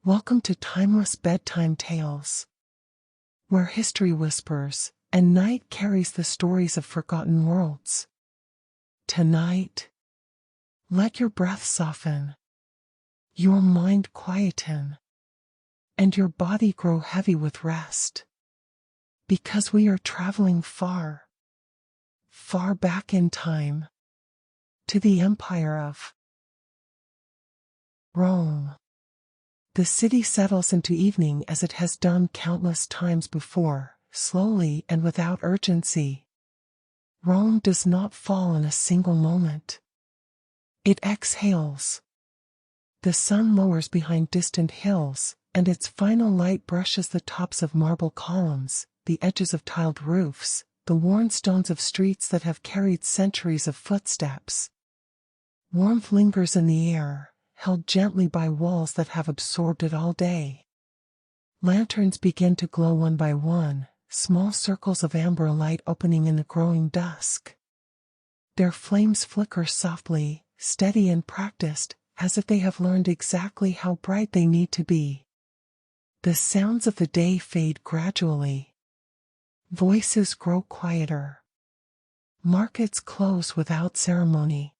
Welcome to Timeless Bedtime Tales, where history whispers and night carries the stories of forgotten worlds. Tonight, let your breath soften, your mind quieten, and your body grow heavy with rest. Because we are traveling far, far back in time, to the empire of Rome. The city settles into evening as it has done countless times before, slowly and without urgency. Rome does not fall in a single moment. It exhales. The sun lowers behind distant hills, and its final light brushes the tops of marble columns, the edges of tiled roofs, the worn stones of streets that have carried centuries of footsteps. Warmth lingers in the air, held gently by walls that have absorbed it all day. Lanterns begin to glow one by one, small circles of amber light opening in the growing dusk. Their flames flicker softly, steady and practiced, as if they have learned exactly how bright they need to be. The sounds of the day fade gradually. Voices grow quieter. Markets close without ceremony.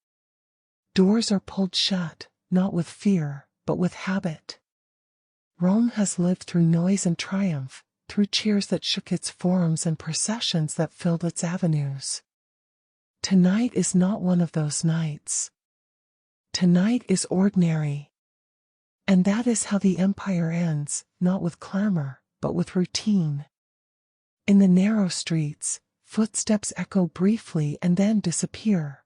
Doors are pulled shut, not with fear, but with habit. Rome has lived through noise and triumph, through cheers that shook its forums and processions that filled its avenues. Tonight is not one of those nights. Tonight is ordinary. And that is how the empire ends, not with clamor, but with routine. In the narrow streets, footsteps echo briefly and then disappear.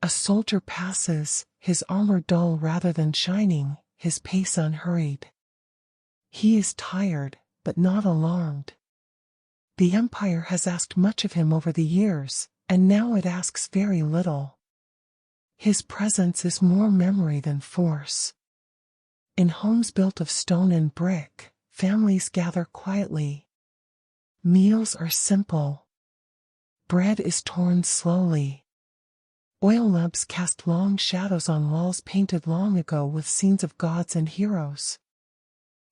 A soldier passes, his armor dull rather than shining, his pace unhurried. He is tired, but not alarmed. The empire has asked much of him over the years, and now it asks very little. His presence is more memory than force. In homes built of stone and brick, families gather quietly. Meals are simple. Bread is torn slowly. Oil lamps cast long shadows on walls painted long ago with scenes of gods and heroes.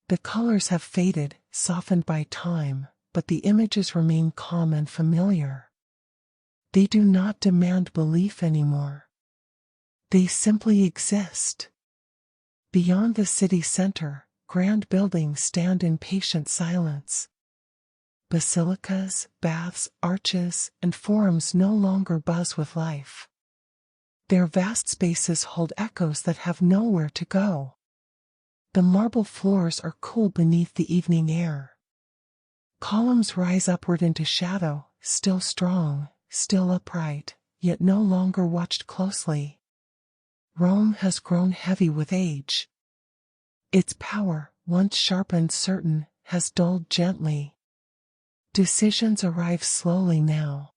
The colors have faded, softened by time, but the images remain calm and familiar. They do not demand belief anymore. They simply exist. Beyond the city center, grand buildings stand in patient silence. Basilicas, baths, arches, and forums no longer buzz with life. Their vast spaces hold echoes that have nowhere to go. The marble floors are cool beneath the evening air. Columns rise upward into shadow, still strong, still upright, yet no longer watched closely. Rome has grown heavy with age. Its power, once sharp and certain, has dulled gently. Decisions arrive slowly now.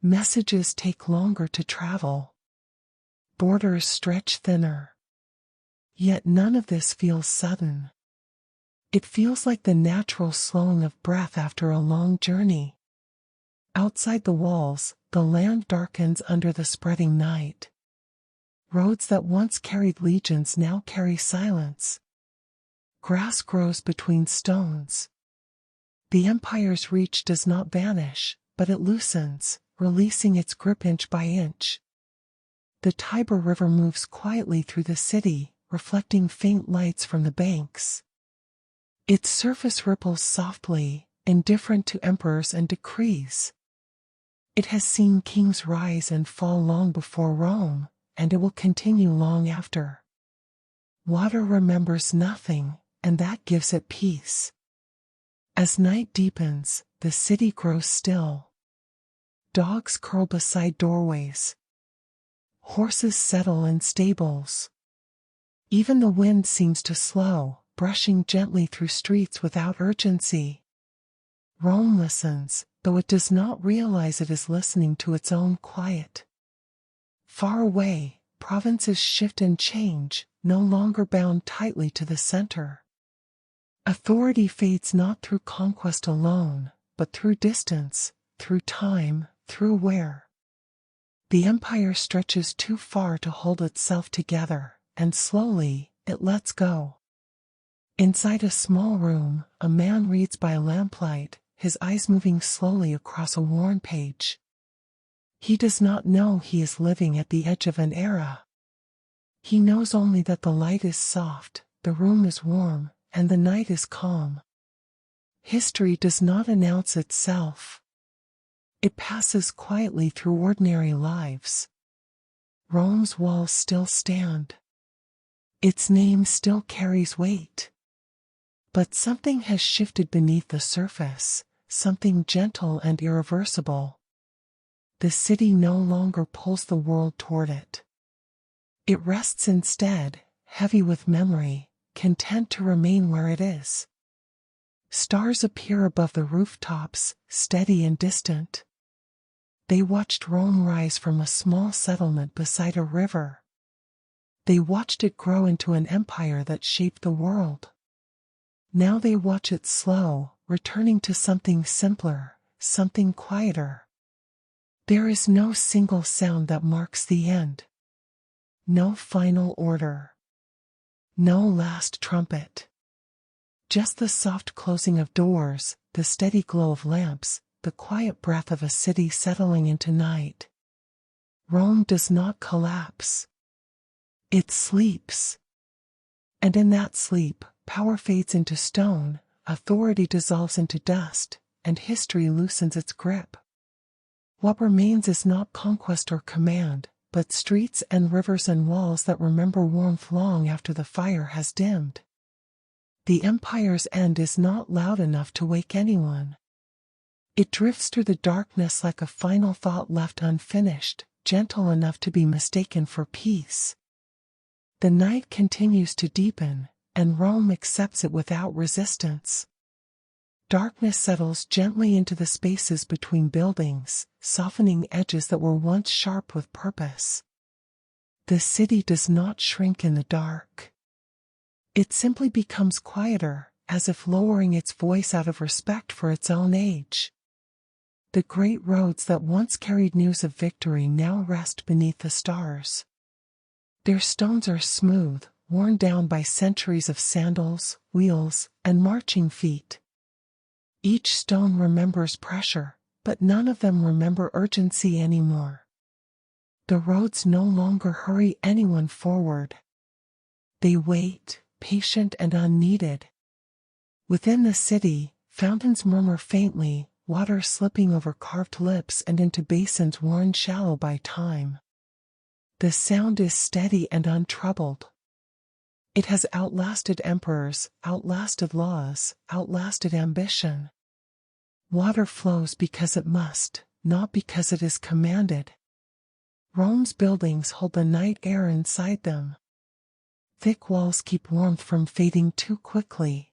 Messages take longer to travel. Borders stretch thinner. Yet none of this feels sudden. It feels like the natural slowing of breath after a long journey. Outside the walls, the land darkens under the spreading night. Roads that once carried legions now carry silence. Grass grows between stones. The empire's reach does not vanish, but it loosens, releasing its grip inch by inch. The Tiber River moves quietly through the city, reflecting faint lights from the banks. Its surface ripples softly, indifferent to emperors and decrees. It has seen kings rise and fall long before Rome, and it will continue long after. Water remembers nothing, and that gives it peace. As night deepens, the city grows still. Dogs curl beside doorways. Horses settle in stables. Even the wind seems to slow, brushing gently through streets without urgency. Rome listens, though it does not realize it is listening to its own quiet. Far away, provinces shift and change, no longer bound tightly to the center. Authority fades not through conquest alone, but through distance, through time, through wear. The empire stretches too far to hold itself together, and slowly, it lets go. Inside a small room, a man reads by lamplight, his eyes moving slowly across a worn page. He does not know he is living at the edge of an era. He knows only that the light is soft, the room is warm, and the night is calm. History does not announce itself. It passes quietly through ordinary lives. Rome's walls still stand. Its name still carries weight. But something has shifted beneath the surface, something gentle and irreversible. The city no longer pulls the world toward it. It rests instead, heavy with memory, content to remain where it is. Stars appear above the rooftops, steady and distant. They watched Rome rise from a small settlement beside a river. They watched it grow into an empire that shaped the world. Now they watch it slow, returning to something simpler, something quieter. There is no single sound that marks the end. No final order. No last trumpet. Just the soft closing of doors, the steady glow of lamps, the quiet breath of a city settling into night. Rome does not collapse. It sleeps. And in that sleep, power fades into stone, authority dissolves into dust, and history loosens its grip. What remains is not conquest or command, but streets and rivers and walls that remember warmth long after the fire has dimmed. The empire's end is not loud enough to wake anyone. It drifts through the darkness like a final thought left unfinished, gentle enough to be mistaken for peace. The night continues to deepen, and Rome accepts it without resistance. Darkness settles gently into the spaces between buildings, softening edges that were once sharp with purpose. The city does not shrink in the dark. It simply becomes quieter, as if lowering its voice out of respect for its own age. The great roads that once carried news of victory now rest beneath the stars. Their stones are smooth, worn down by centuries of sandals, wheels, and marching feet. Each stone remembers pressure, but none of them remember urgency anymore. The roads no longer hurry anyone forward. They wait, patient and unneeded. Within the city, fountains murmur faintly, water slipping over carved lips and into basins worn shallow by time. The sound is steady and untroubled. It has outlasted emperors, outlasted laws, outlasted ambition. Water flows because it must, not because it is commanded. Rome's buildings hold the night air inside them. Thick walls keep warmth from fading too quickly.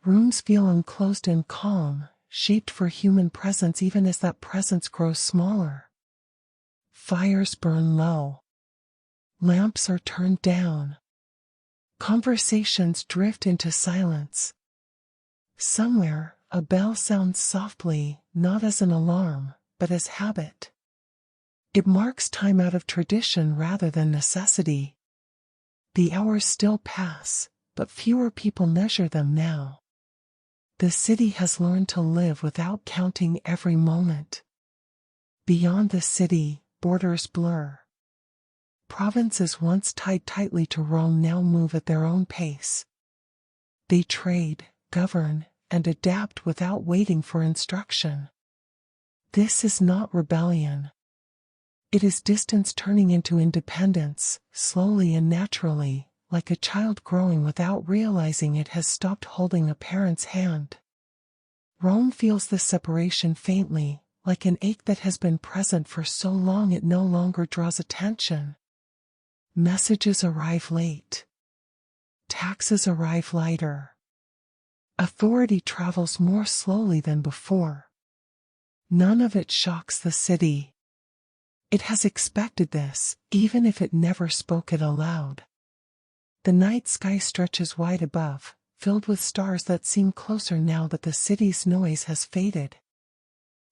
Rooms feel enclosed and calm, shaped for human presence even as that presence grows smaller. Fires burn low. Lamps are turned down. Conversations drift into silence. Somewhere, a bell sounds softly, not as an alarm, but as habit. It marks time out of tradition rather than necessity. The hours still pass, but fewer people measure them now. The city has learned to live without counting every moment. Beyond the city, borders blur. Provinces once tied tightly to Rome now move at their own pace. They trade, govern, and adapt without waiting for instruction. This is not rebellion. It is distance turning into independence, slowly and naturally, like a child growing without realizing it has stopped holding a parent's hand. Rome feels this separation faintly, like an ache that has been present for so long it no longer draws attention. Messages arrive late. Taxes arrive lighter. Authority travels more slowly than before. None of it shocks the city. It has expected this, even if it never spoke it aloud. The night sky stretches wide above, filled with stars that seem closer now that the city's noise has faded.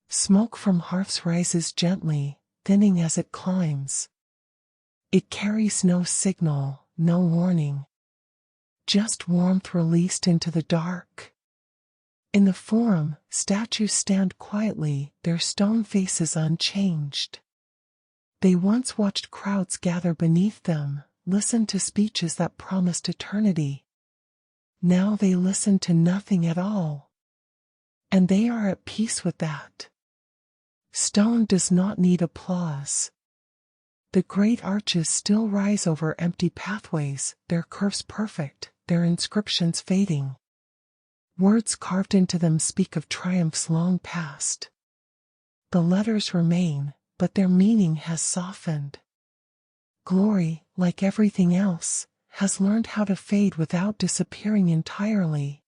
Smoke from hearths rises gently, thinning as it climbs. It carries no signal, no warning. just warmth released into the dark. In the Forum, statues stand quietly, their stone faces unchanged. They once watched crowds gather beneath them, listened to speeches that promised eternity. Now they listen to nothing at all. And they are at peace with that. Stone does not need applause. The great arches still rise over empty pathways, their curves perfect, their inscriptions fading. Words carved into them speak of triumphs long past. The letters remain, but their meaning has softened. Glory, like everything else, has learned how to fade without disappearing entirely.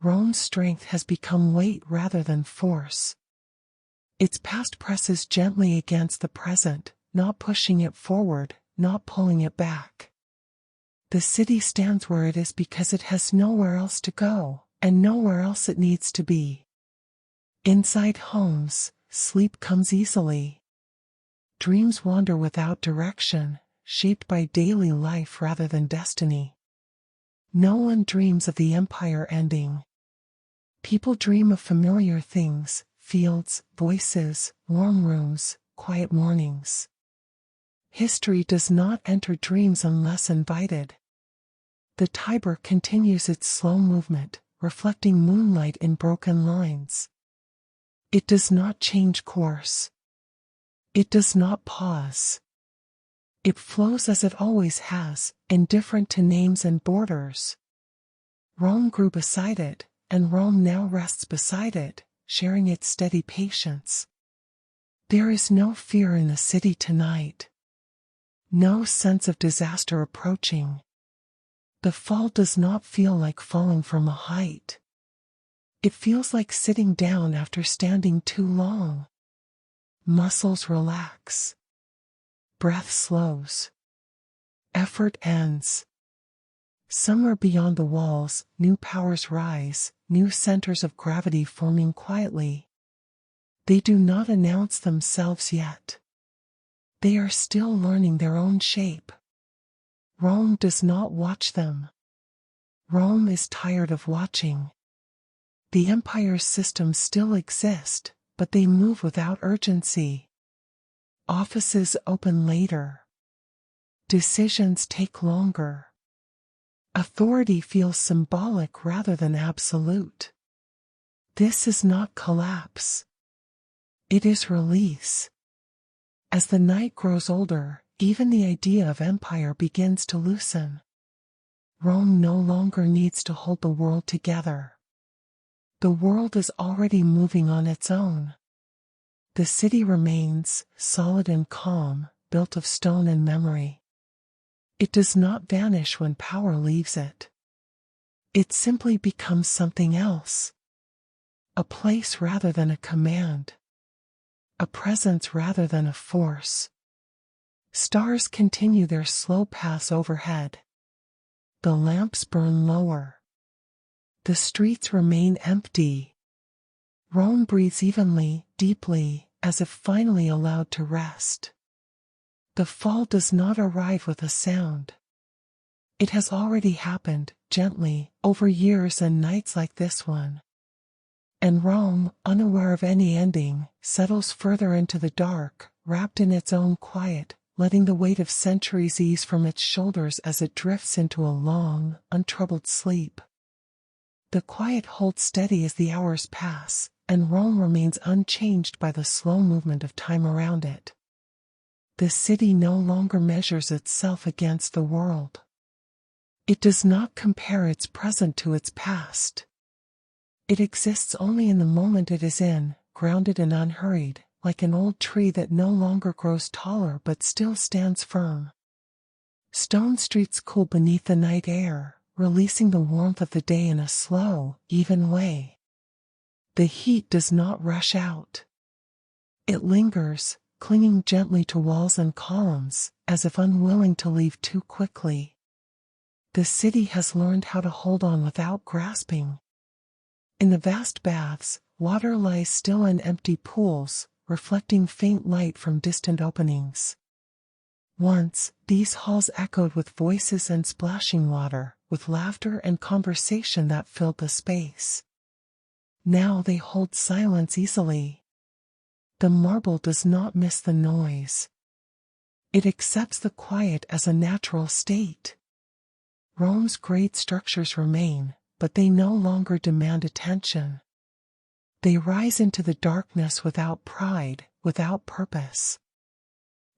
Rome's strength has become weight rather than force. Its past presses gently against the present, not pushing it forward, not pulling it back. The city stands where it is because it has nowhere else to go, and nowhere else it needs to be. Inside homes, sleep comes easily. Dreams wander without direction, shaped by daily life rather than destiny. No one dreams of the empire ending. People dream of familiar things, fields, voices, warm rooms, quiet mornings. History does not enter dreams unless invited. The Tiber continues its slow movement, reflecting moonlight in broken lines. It does not change course. It does not pause. It flows as it always has, indifferent to names and borders. Rome grew beside it, and Rome now rests beside it, sharing its steady patience. There is no fear in the city tonight. No sense of disaster approaching. The fall does not feel like falling from a height. It feels like sitting down after standing too long. Muscles relax. Breath slows. Effort ends. Somewhere beyond the walls, new powers rise, new centers of gravity forming quietly. They do not announce themselves yet. They are still learning their own shape. Rome does not watch them. Rome is tired of watching. The empire's systems still exist, but they move without urgency. Offices open later. Decisions take longer. Authority feels symbolic rather than absolute. This is not collapse. It is release. As the night grows older, even the idea of empire begins to loosen. Rome no longer needs to hold the world together. The world is already moving on its own. The city remains, solid and calm, built of stone and memory. It does not vanish when power leaves it. It simply becomes something else. A place rather than a command. A presence rather than a force. Stars continue their slow pass overhead. The lamps burn lower. The streets remain empty. Rome breathes evenly, deeply, as if finally allowed to rest. The fall does not arrive with a sound. It has already happened, gently, over years and nights like this one. And Rome, unaware of any ending, settles further into the dark, wrapped in its own quiet, letting the weight of centuries ease from its shoulders as it drifts into a long, untroubled sleep. The quiet holds steady as the hours pass, and Rome remains unchanged by the slow movement of time around it. The city no longer measures itself against the world. It does not compare its present to its past. It exists only in the moment it is in, grounded and unhurried, like an old tree that no longer grows taller but still stands firm. Stone streets cool beneath the night air, releasing the warmth of the day in a slow, even way. The heat does not rush out. It lingers, clinging gently to walls and columns, as if unwilling to leave too quickly. The city has learned how to hold on without grasping. In the vast baths, water lies still in empty pools, reflecting faint light from distant openings. Once, these halls echoed with voices and splashing water, with laughter and conversation that filled the space. Now they hold silence easily. The marble does not miss the noise. It accepts the quiet as a natural state. Rome's great structures remain, but they no longer demand attention. They rise into the darkness without pride, without purpose.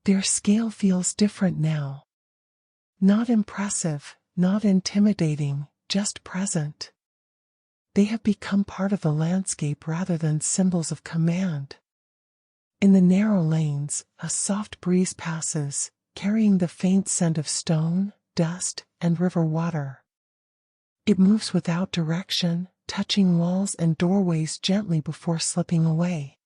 Their scale feels different now. Not impressive, not intimidating, just present. They have become part of the landscape rather than symbols of command. In the narrow lanes, a soft breeze passes, carrying the faint scent of stone, dust, and river water. It moves without direction, touching walls and doorways gently before slipping away.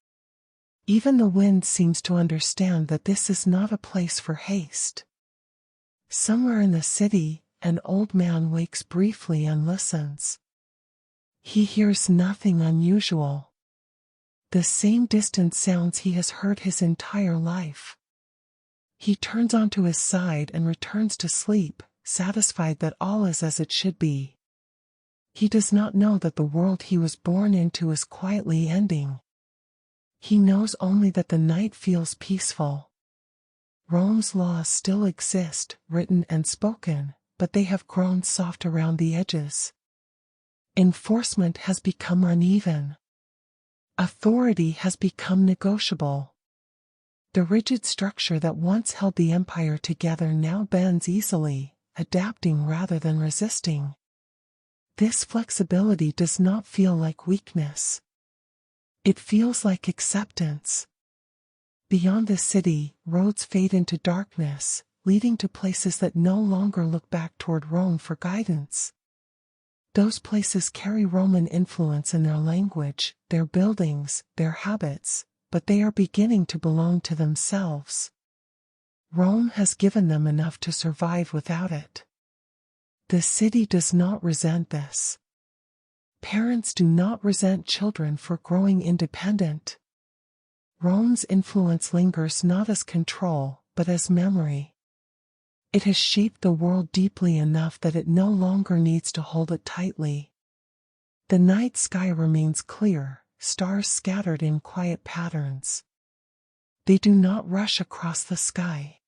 Even the wind seems to understand that this is not a place for haste. Somewhere in the city, an old man wakes briefly and listens. He hears nothing unusual. The same distant sounds he has heard his entire life. He turns onto his side and returns to sleep, satisfied that all is as it should be. He does not know that the world he was born into is quietly ending. He knows only that the night feels peaceful. Rome's laws still exist, written and spoken, but they have grown soft around the edges. Enforcement has become uneven. Authority has become negotiable. The rigid structure that once held the empire together now bends easily, adapting rather than resisting. This flexibility does not feel like weakness. It feels like acceptance. Beyond the city, roads fade into darkness, leading to places that no longer look back toward Rome for guidance. Those places carry Roman influence in their language, their buildings, their habits, but they are beginning to belong to themselves. Rome has given them enough to survive without it. The city does not resent this. Parents do not resent children for growing independent. Rome's influence lingers not as control, but as memory. It has shaped the world deeply enough that it no longer needs to hold it tightly. The night sky remains clear, stars scattered in quiet patterns. They do not rush across the sky.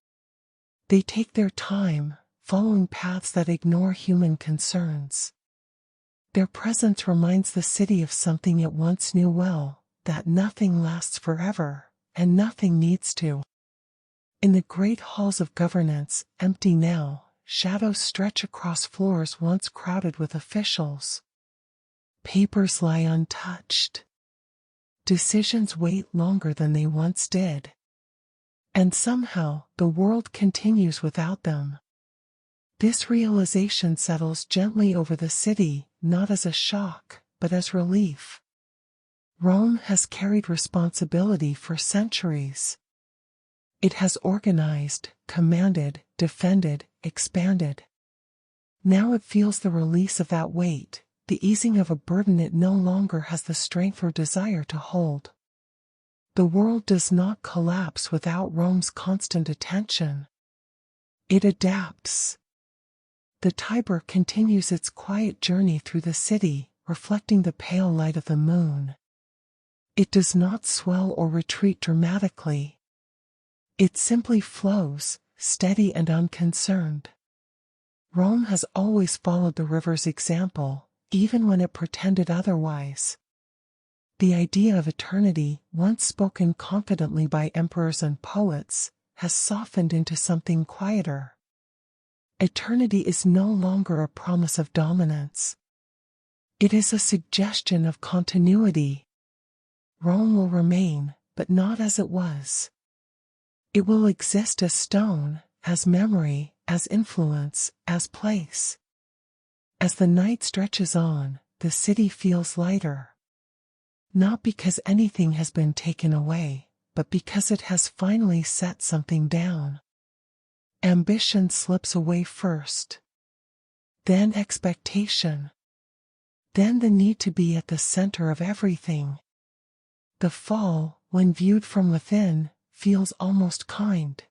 They take their time, following paths that ignore human concerns. Their presence reminds the city of something it once knew well, that nothing lasts forever, and nothing needs to. In the great halls of governance, empty now, shadows stretch across floors once crowded with officials. Papers lie untouched. Decisions wait longer than they once did. And somehow, the world continues without them. This realization settles gently over the city, not as a shock, but as relief. Rome has carried responsibility for centuries. It has organized, commanded, defended, expanded. Now it feels the release of that weight, the easing of a burden it no longer has the strength or desire to hold. The world does not collapse without Rome's constant attention. It adapts. The Tiber continues its quiet journey through the city, reflecting the pale light of the moon. It does not swell or retreat dramatically. It simply flows, steady and unconcerned. Rome has always followed the river's example, even when it pretended otherwise. The idea of eternity, once spoken confidently by emperors and poets, has softened into something quieter. Eternity is no longer a promise of dominance. It is a suggestion of continuity. Rome will remain, but not as it was. It will exist as stone, as memory, as influence, as place. As the night stretches on, the city feels lighter. Not because anything has been taken away, but because it has finally set something down. Ambition slips away first. Then expectation. Then the need to be at the center of everything. The fall, when viewed from within, feels almost kind.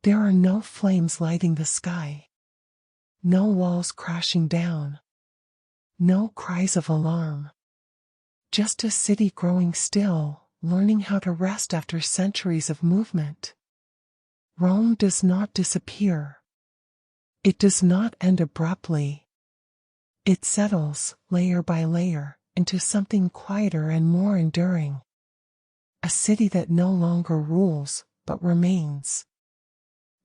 There are no flames lighting the sky. No walls crashing down. No cries of alarm. Just a city growing still, learning how to rest after centuries of movement. Rome does not disappear. It does not end abruptly. It settles, layer by layer, into something quieter and more enduring. A city that no longer rules, but remains.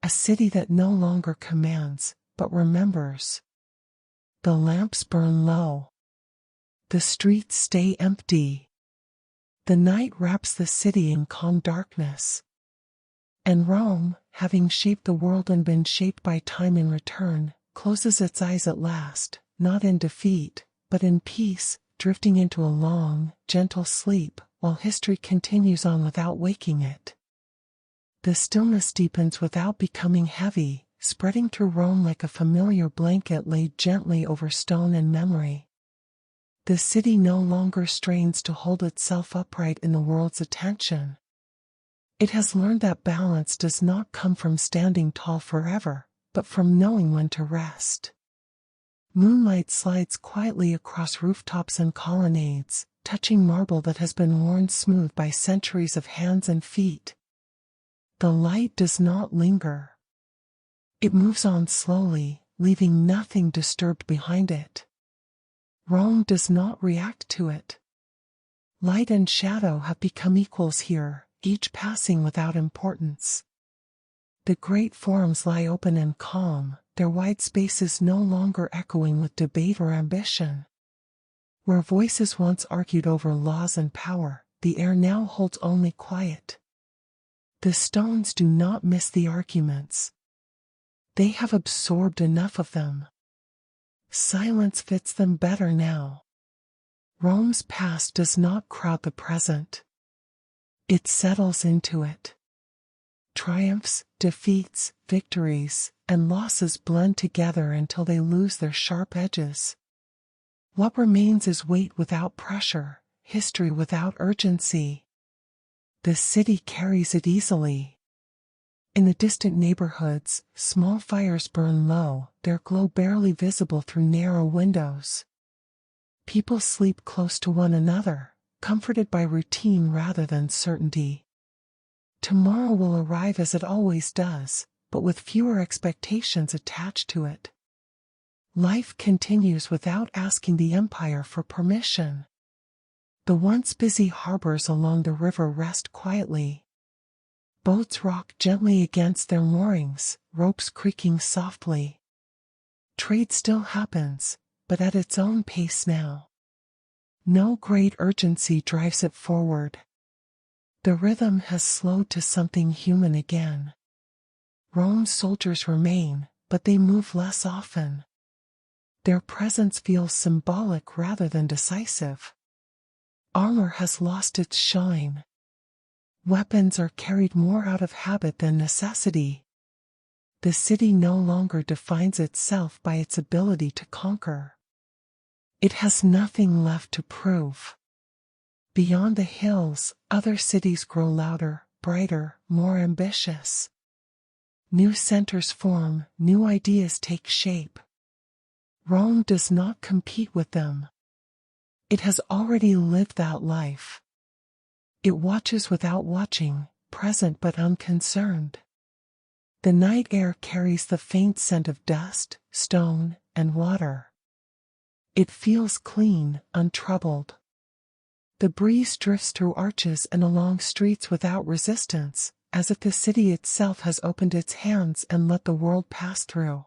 A city that no longer commands, but remembers. The lamps burn low. The streets stay empty. The night wraps the city in calm darkness. And Rome, having shaped the world and been shaped by time in return, closes its eyes at last, not in defeat, but in peace, drifting into a long, gentle sleep, while history continues on without waking it. The stillness deepens without becoming heavy, spreading through Rome like a familiar blanket laid gently over stone and memory. The city no longer strains to hold itself upright in the world's attention. It has learned that balance does not come from standing tall forever, but from knowing when to rest. Moonlight slides quietly across rooftops and colonnades, touching marble that has been worn smooth by centuries of hands and feet. The light does not linger. It moves on slowly, leaving nothing disturbed behind it. Rome does not react to it. Light and shadow have become equals here, each passing without importance. The great forums lie open and calm, their wide spaces no longer echoing with debate or ambition. Where voices once argued over laws and power, the air now holds only quiet. The stones do not miss the arguments. They have absorbed enough of them. Silence fits them better now. Rome's past does not crowd the present. It settles into it. Triumphs, defeats, victories, and losses blend together until they lose their sharp edges. What remains is weight without pressure, history without urgency. The city carries it easily. In the distant neighborhoods, small fires burn low, their glow barely visible through narrow windows. People sleep close to one another, comforted by routine rather than certainty. Tomorrow will arrive as it always does, but with fewer expectations attached to it. Life continues without asking the empire for permission. The once busy harbors along the river rest quietly. Boats rock gently against their moorings, ropes creaking softly. Trade still happens, but at its own pace now. No great urgency drives it forward. The rhythm has slowed to something human again. Rome's soldiers remain, but they move less often. Their presence feels symbolic rather than decisive. Armor has lost its shine. Weapons are carried more out of habit than necessity. The city no longer defines itself by its ability to conquer. It has nothing left to prove. Beyond the hills, other cities grow louder, brighter, more ambitious. New centers form, new ideas take shape. Rome does not compete with them. It has already lived that life. It watches without watching, present but unconcerned. The night air carries the faint scent of dust, stone, and water. It feels clean, untroubled. The breeze drifts through arches and along streets without resistance, as if the city itself has opened its hands and let the world pass through.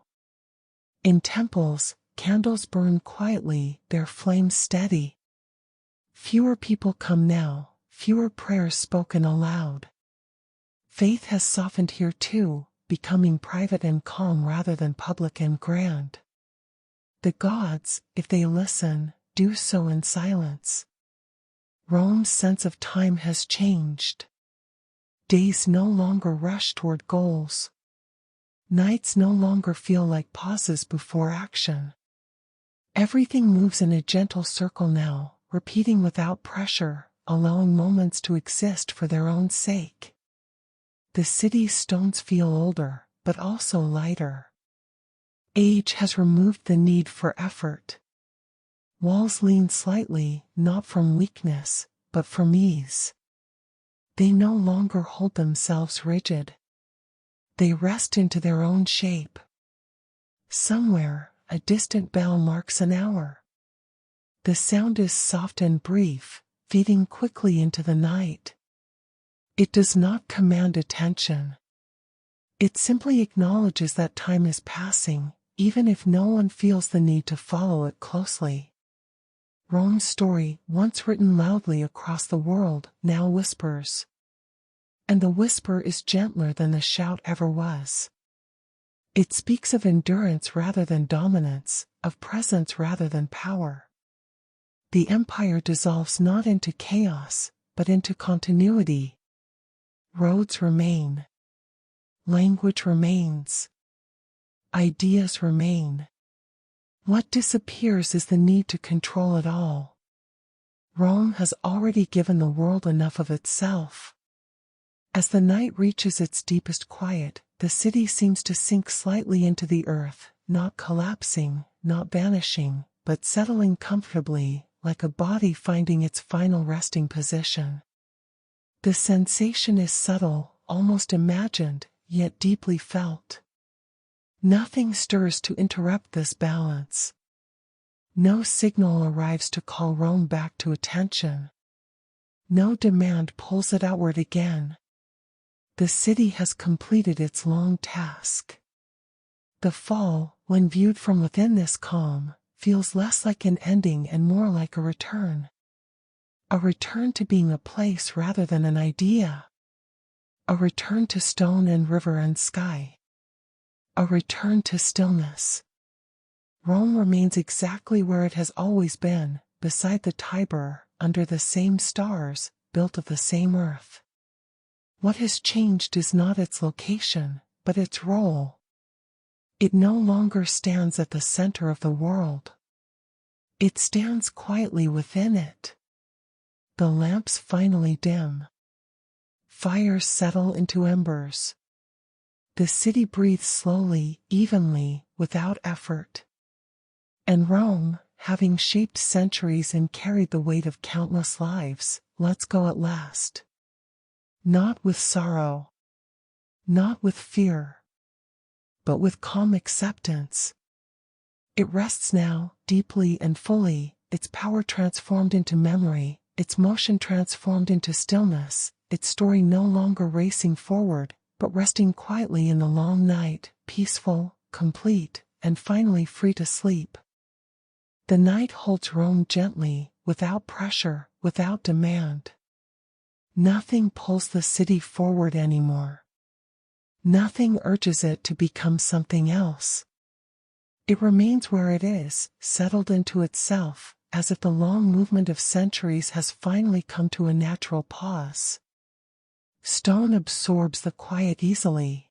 In temples, candles burn quietly, their flames steady. Fewer people come now, fewer prayers spoken aloud. Faith has softened here too, becoming private and calm rather than public and grand. The gods, if they listen, do so in silence. Rome's sense of time has changed. Days no longer rush toward goals. Nights no longer feel like pauses before action. Everything moves in a gentle circle now, repeating without pressure, allowing moments to exist for their own sake. The city's stones feel older, but also lighter. Age has removed the need for effort. Walls lean slightly, not from weakness, but from ease. They no longer hold themselves rigid. They rest into their own shape. Somewhere, a distant bell marks an hour. The sound is soft and brief, fading quickly into the night. It does not command attention. It simply acknowledges that time is passing, even if no one feels the need to follow it closely. Rome's story, once written loudly across the world, now whispers. And the whisper is gentler than the shout ever was. It speaks of endurance rather than dominance, of presence rather than power. The empire dissolves not into chaos, but into continuity. Roads remain. Language remains. Ideas remain. What disappears is the need to control it all. Rome has already given the world enough of itself. As the night reaches its deepest quiet, the city seems to sink slightly into the earth, not collapsing, not vanishing, but settling comfortably, like a body finding its final resting position. The sensation is subtle, almost imagined, yet deeply felt. Nothing stirs to interrupt this balance. No signal arrives to call Rome back to attention. No demand pulls it outward again. The city has completed its long task. The fall, when viewed from within this calm, feels less like an ending and more like a return. A return to being a place rather than an idea. A return to stone and river and sky. A return to stillness. Rome remains exactly where it has always been, beside the Tiber, under the same stars, built of the same earth. What has changed is not its location, but its role. It no longer stands at the center of the world. It stands quietly within it. The lamps finally dim. Fires settle into embers. The city breathes slowly, evenly, without effort. And Rome, having shaped centuries and carried the weight of countless lives, lets go at last. Not with sorrow. Not with fear. But with calm acceptance. It rests now, deeply and fully, its power transformed into memory, its motion transformed into stillness, its story no longer racing forward, but resting quietly in the long night, peaceful, complete, and finally free to sleep. The night holds Rome gently, without pressure, without demand. Nothing pulls the city forward anymore. Nothing urges it to become something else. It remains where it is, settled into itself, as if the long movement of centuries has finally come to a natural pause. Stone absorbs the quiet easily.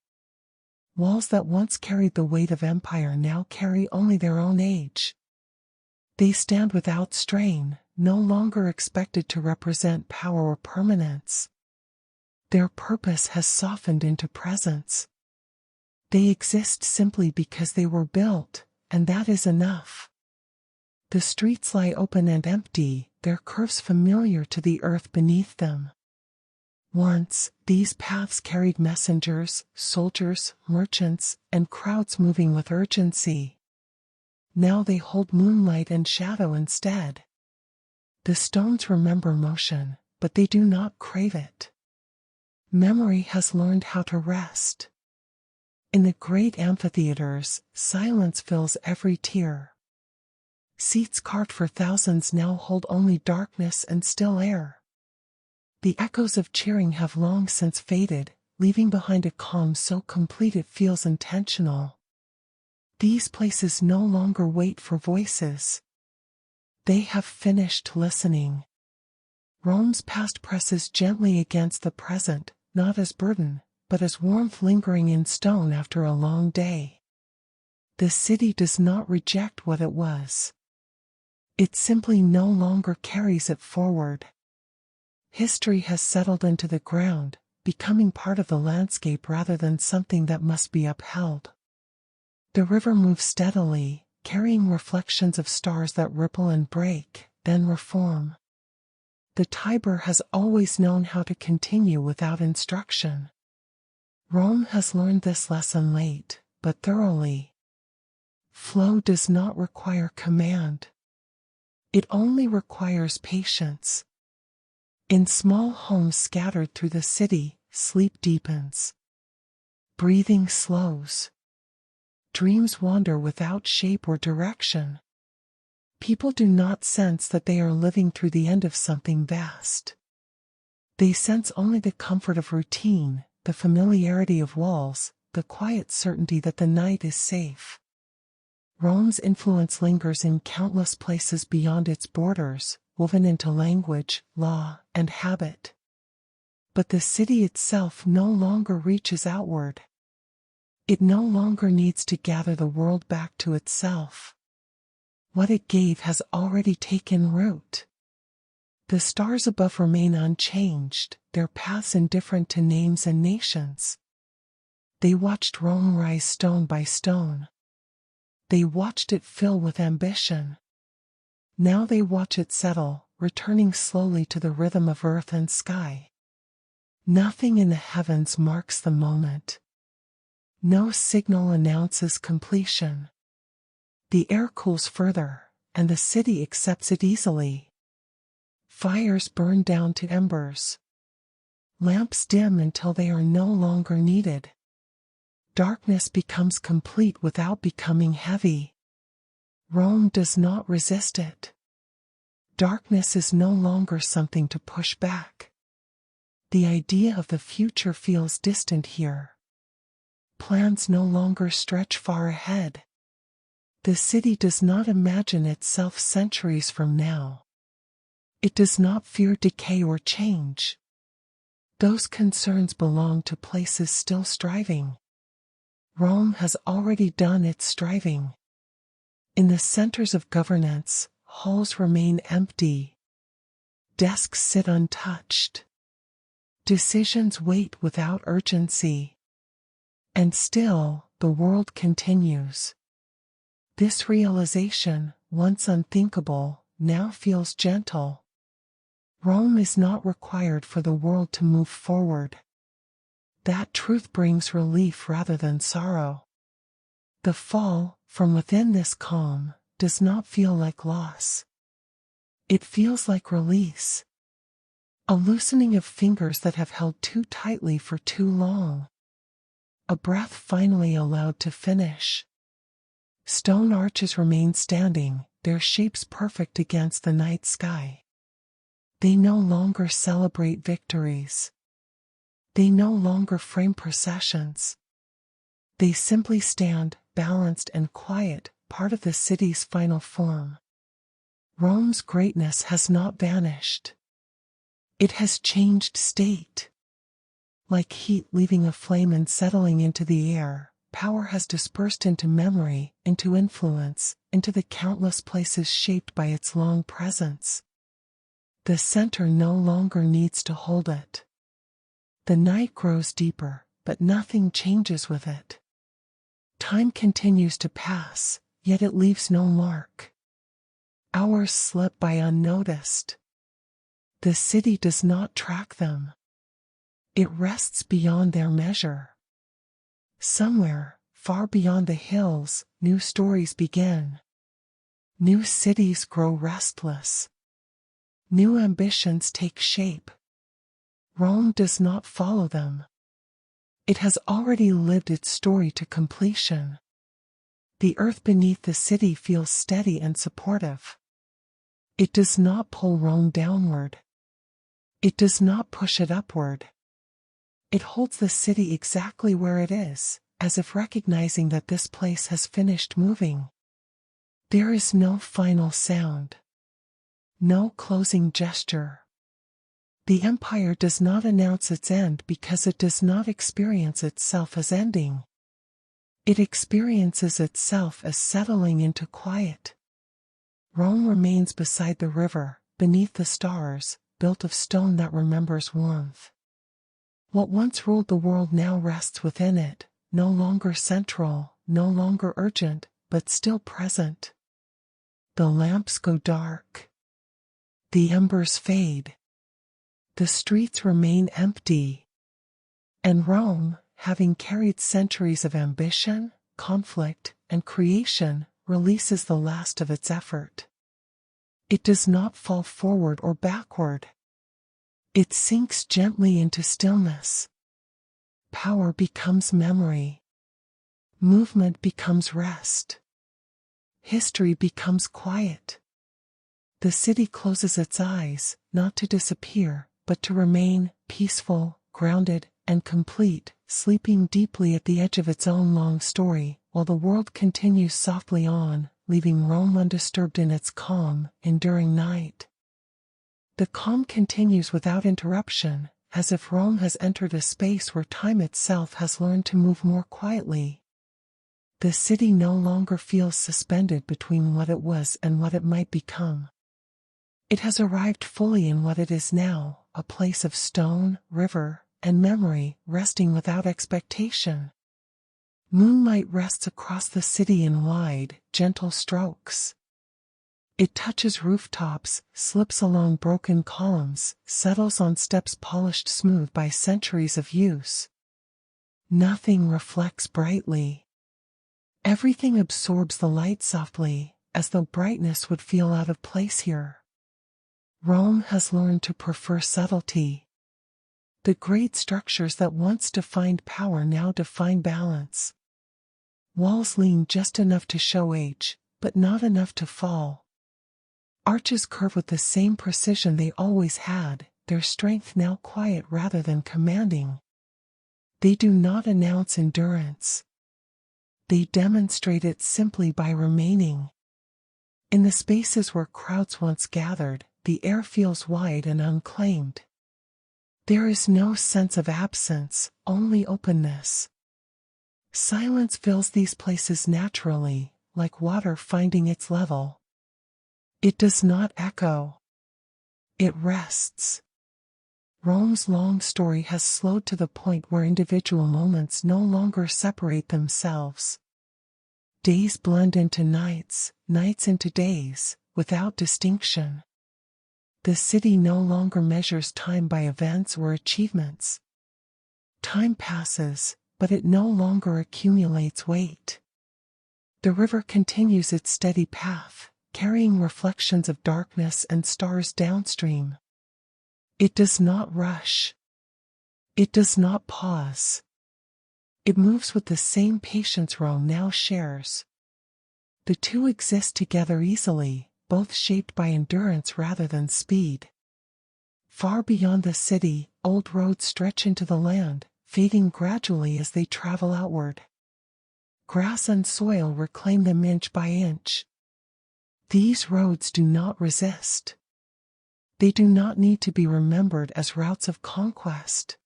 Walls that once carried the weight of empire now carry only their own age. They stand without strain, no longer expected to represent power or permanence. Their purpose has softened into presence. They exist simply because they were built, and that is enough. The streets lie open and empty, their curves familiar to the earth beneath them. Once, these paths carried messengers, soldiers, merchants, and crowds moving with urgency. Now they hold moonlight and shadow instead. The stones remember motion, but they do not crave it. Memory has learned how to rest. In the great amphitheaters, silence fills every tier. Seats carved for thousands now hold only darkness and still air. The echoes of cheering have long since faded, leaving behind a calm so complete it feels intentional. These places no longer wait for voices. They have finished listening. Rome's past presses gently against the present, not as burden, but as warmth lingering in stone after a long day. The city does not reject what it was. It simply no longer carries it forward. History has settled into the ground, becoming part of the landscape rather than something that must be upheld. The river moves steadily, carrying reflections of stars that ripple and break, then reform. The Tiber has always known how to continue without instruction. Rome has learned this lesson late, but thoroughly. Flow does not require command. It only requires patience. In small homes scattered through the city, sleep deepens. Breathing slows. Dreams wander without shape or direction. People do not sense that they are living through the end of something vast. They sense only the comfort of routine, the familiarity of walls, the quiet certainty that the night is safe. Rome's influence lingers in countless places beyond its borders, woven into language, law, and habit. But the city itself no longer reaches outward. It no longer needs to gather the world back to itself. What it gave has already taken root. The stars above remain unchanged, their paths indifferent to names and nations. They watched Rome rise stone by stone. They watched it fill with ambition. Now they watch it settle, returning slowly to the rhythm of earth and sky. Nothing in the heavens marks the moment. No signal announces completion. The air cools further, and the city accepts it easily. Fires burn down to embers. Lamps dim until they are no longer needed. Darkness becomes complete without becoming heavy. Rome does not resist it. Darkness is no longer something to push back. The idea of the future feels distant here. Plans no longer stretch far ahead. The city does not imagine itself centuries from now. It does not fear decay or change. Those concerns belong to places still striving. Rome has already done its striving. In the centers of governance, halls remain empty. Desks sit untouched. Decisions wait without urgency. And still, the world continues. This realization, once unthinkable, now feels gentle. Rome is not required for the world to move forward. That truth brings relief rather than sorrow. The fall, from within this calm, does not feel like loss. It feels like release. A loosening of fingers that have held too tightly for too long. A breath finally allowed to finish. Stone arches remain standing, their shapes perfect against the night sky. They no longer celebrate victories. They no longer frame processions. They simply stand, balanced and quiet, part of the city's final form. Rome's greatness has not vanished. It has changed state. Like heat leaving a flame and settling into the air, power has dispersed into memory, into influence, into the countless places shaped by its long presence. The center no longer needs to hold it. The night grows deeper, but nothing changes with it. Time continues to pass, yet it leaves no mark. Hours slip by unnoticed. The city does not track them. It rests beyond their measure. Somewhere, far beyond the hills, new stories begin. New cities grow restless. New ambitions take shape. Rome does not follow them. It has already lived its story to completion. The earth beneath the city feels steady and supportive. It does not pull Rome downward. It does not push it upward. It holds the city exactly where it is, as if recognizing that this place has finished moving. There is no final sound. No closing gesture. The empire does not announce its end because it does not experience itself as ending. It experiences itself as settling into quiet. Rome remains beside the river, beneath the stars, built of stone that remembers warmth. What once ruled the world now rests within it, no longer central, no longer urgent, but still present. The lamps go dark. The embers fade. The streets remain empty. And Rome, having carried centuries of ambition, conflict, and creation, releases the last of its effort. It does not fall forward or backward. It sinks gently into stillness. Power becomes memory. Movement becomes rest. History becomes quiet. The city closes its eyes, not to disappear, but to remain peaceful, grounded, and complete, sleeping deeply at the edge of its own long story, while the world continues softly on, leaving Rome undisturbed in its calm, enduring night. The calm continues without interruption, as if Rome has entered a space where time itself has learned to move more quietly. The city no longer feels suspended between what it was and what it might become. It has arrived fully in what it is now, a place of stone, river, and memory, resting without expectation. Moonlight rests across the city in wide, gentle strokes. It touches rooftops, slips along broken columns, settles on steps polished smooth by centuries of use. Nothing reflects brightly. Everything absorbs the light softly, as though brightness would feel out of place here. Rome has learned to prefer subtlety. The great structures that once defined power now define balance. Walls lean just enough to show age, but not enough to fall. Arches curve with the same precision they always had, their strength now quiet rather than commanding. They do not announce endurance. They demonstrate it simply by remaining. In the spaces where crowds once gathered, the air feels wide and unclaimed. There is no sense of absence, only openness. Silence fills these places naturally, like water finding its level. It does not echo. It rests. Rome's long story has slowed to the point where individual moments no longer separate themselves. Days blend into nights, nights into days, without distinction. The city no longer measures time by events or achievements. Time passes, but it no longer accumulates weight. The river continues its steady path, carrying reflections of darkness and stars downstream. It does not rush. It does not pause. It moves with the same patience Rome now shares. The two exist together easily, both shaped by endurance rather than speed. Far beyond the city, old roads stretch into the land, fading gradually as they travel outward. Grass and soil reclaim them inch by inch. These roads do not resist. They do not need to be remembered as routes of conquest.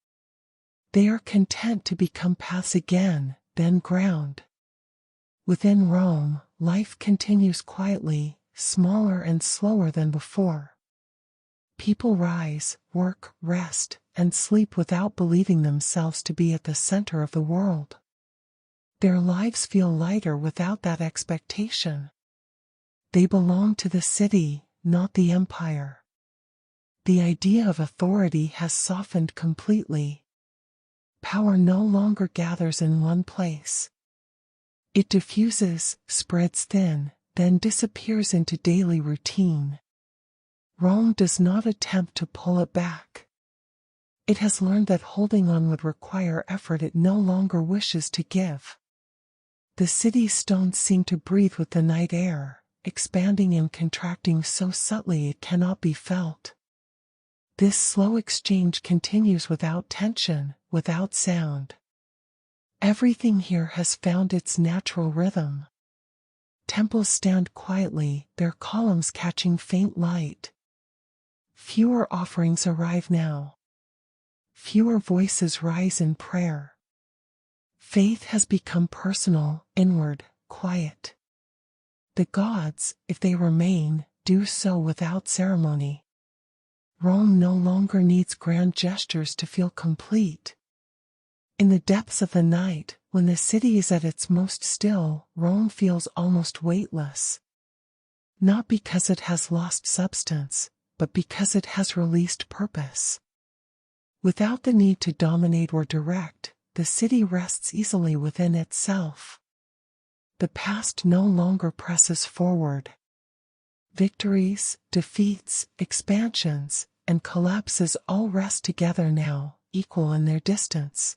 They are content to become paths again, then ground. Within Rome, life continues quietly, smaller and slower than before. People rise, work, rest, and sleep without believing themselves to be at the center of the world. Their lives feel lighter without that expectation. They belong to the city, not the empire. The idea of authority has softened completely. Power no longer gathers in one place. It diffuses, spreads thin, then disappears into daily routine. Rome does not attempt to pull it back. It has learned that holding on would require effort it no longer wishes to give. The city's stones seem to breathe with the night air, expanding and contracting so subtly it cannot be felt. This slow exchange continues without tension, without sound. Everything here has found its natural rhythm. Temples stand quietly, their columns catching faint light. Fewer offerings arrive now. Fewer voices rise in prayer. Faith has become personal, inward, quiet. The gods, if they remain, do so without ceremony. Rome no longer needs grand gestures to feel complete. In the depths of the night, When the city is at its most still, Rome feels almost weightless. Not because it has lost substance, but because it has released purpose. Without the need to dominate or direct, the city rests easily within itself. The past no longer presses forward. Victories, defeats, expansions, and collapses all rest together now, equal in their distance.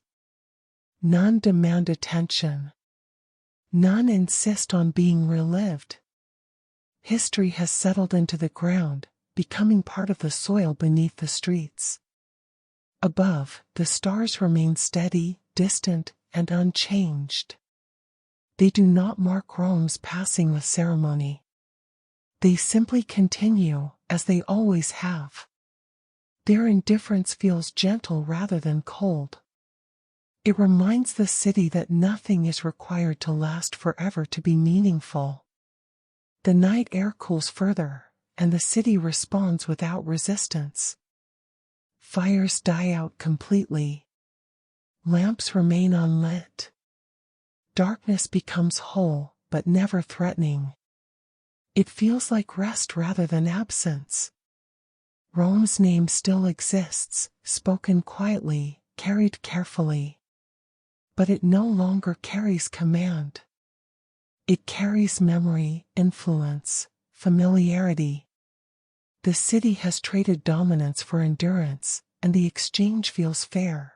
None demand attention. None insist on being relived. History has settled into the ground, becoming part of the soil beneath the streets. Above, the stars remain steady, distant, and unchanged. They do not mark Rome's passing with ceremony. They simply continue, as they always have. Their indifference feels gentle rather than cold. It reminds the city that nothing is required to last forever to be meaningful. The night air cools further, and the city responds without resistance. Fires die out completely. Lamps remain unlit. Darkness becomes whole, but never threatening. It feels like rest rather than absence. Rome's name still exists, spoken quietly, carried carefully. But it no longer carries command. It carries memory, influence, familiarity. The city has traded dominance for endurance, and the exchange feels fair.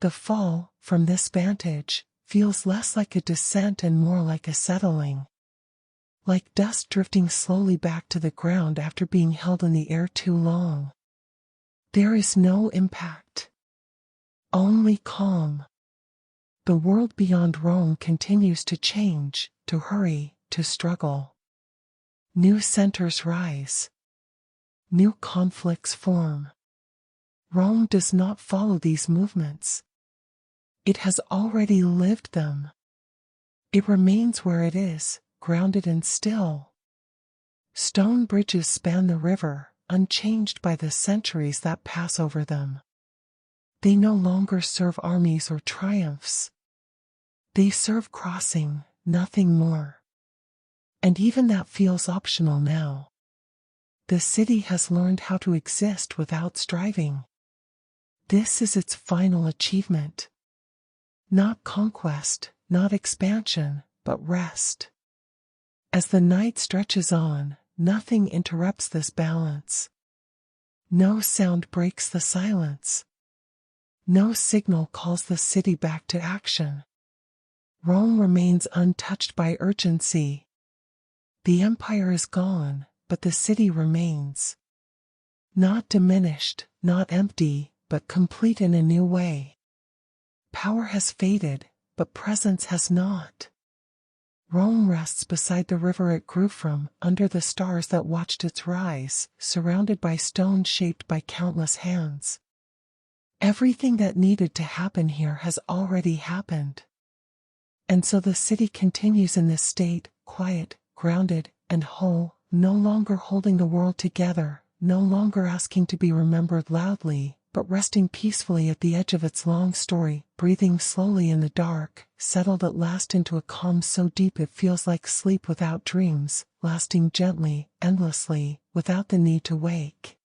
The fall, from this vantage, feels less like a descent and more like a settling. Like dust drifting slowly back to the ground after being held in the air too long. There is no impact. Only calm. The world beyond Rome continues to change, to hurry, to struggle. New centers rise. New conflicts form. Rome does not follow these movements. It has already lived them. It remains where it is, grounded and still. Stone bridges span the river, unchanged by the centuries that pass over them. They no longer serve armies or triumphs. They serve crossing, nothing more. And even that feels optional now. The city has learned how to exist without striving. This is its final achievement. Not conquest, not expansion, but rest. As the night stretches on, nothing interrupts this balance. No sound breaks the silence. No signal calls the city back to action. Rome remains untouched by urgency. The empire is gone, but the city remains. Not diminished, not empty, but complete in a new way. Power has faded, but presence has not. Rome rests beside the river it grew from, under the stars that watched its rise, surrounded by stones shaped by countless hands. Everything that needed to happen here has already happened. And so the city continues in this state, quiet, grounded, and whole, no longer holding the world together, no longer asking to be remembered loudly, but resting peacefully at the edge of its long story, breathing slowly in the dark, settled at last into a calm so deep it feels like sleep without dreams, lasting gently, endlessly, without the need to wake.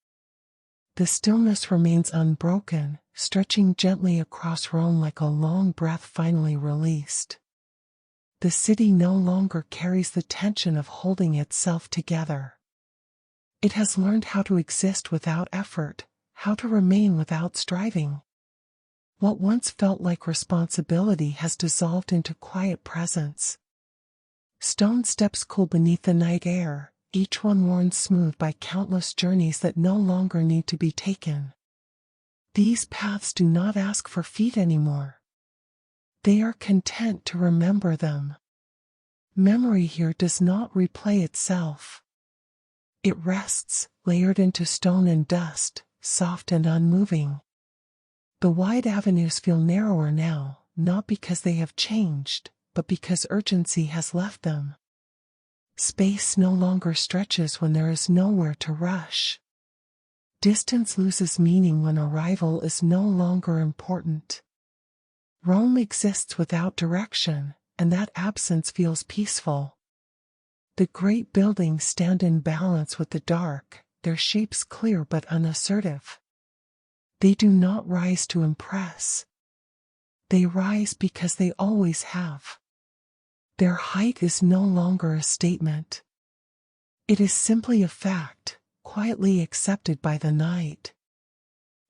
The stillness remains unbroken, stretching gently across Rome like a long breath finally released. The city no longer carries the tension of holding itself together. It has learned how to exist without effort, how to remain without striving. What once felt like responsibility has dissolved into quiet presence. Stone steps cool beneath the night air, each one worn smooth by countless journeys that no longer need to be taken. These paths do not ask for feet anymore. They are content to remember them. Memory here does not replay itself. It rests, layered into stone and dust, soft and unmoving. The wide avenues feel narrower now, not because they have changed, but because urgency has left them. Space no longer stretches when there is nowhere to rush. Distance loses meaning when arrival is no longer important. Rome exists without direction, and that absence feels peaceful. The great buildings stand in balance with the dark, their shapes clear but unassertive. They do not rise to impress. They rise because they always have. Their height is no longer a statement. It is simply a fact, quietly accepted by the night.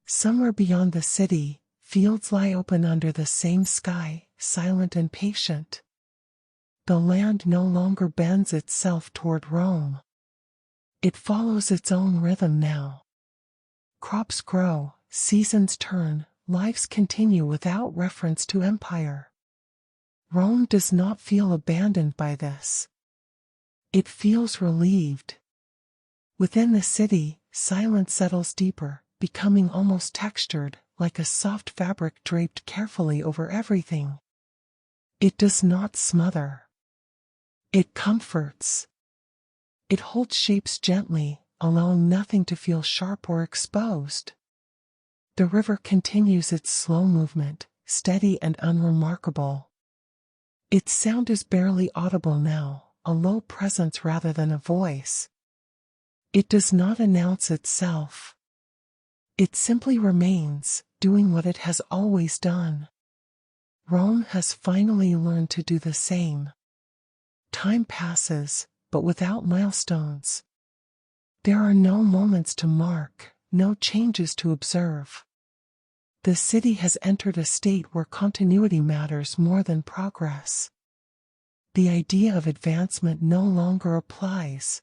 Somewhere beyond the city, fields lie open under the same sky, silent and patient. The land no longer bends itself toward Rome. It follows its own rhythm now. Crops grow, seasons turn, lives continue without reference to empire. Rome does not feel abandoned by this. It feels relieved. Within the city, silence settles deeper, becoming almost textured, like a soft fabric draped carefully over everything. It does not smother. It comforts. It holds shapes gently, allowing nothing to feel sharp or exposed. The river continues its slow movement, steady and unremarkable. Its sound is barely audible now, a low presence rather than a voice. It does not announce itself. It simply remains, doing what it has always done. Rome has finally learned to do the same. Time passes, but without milestones. There are no moments to mark, no changes to observe. The city has entered a state where continuity matters more than progress. The idea of advancement no longer applies.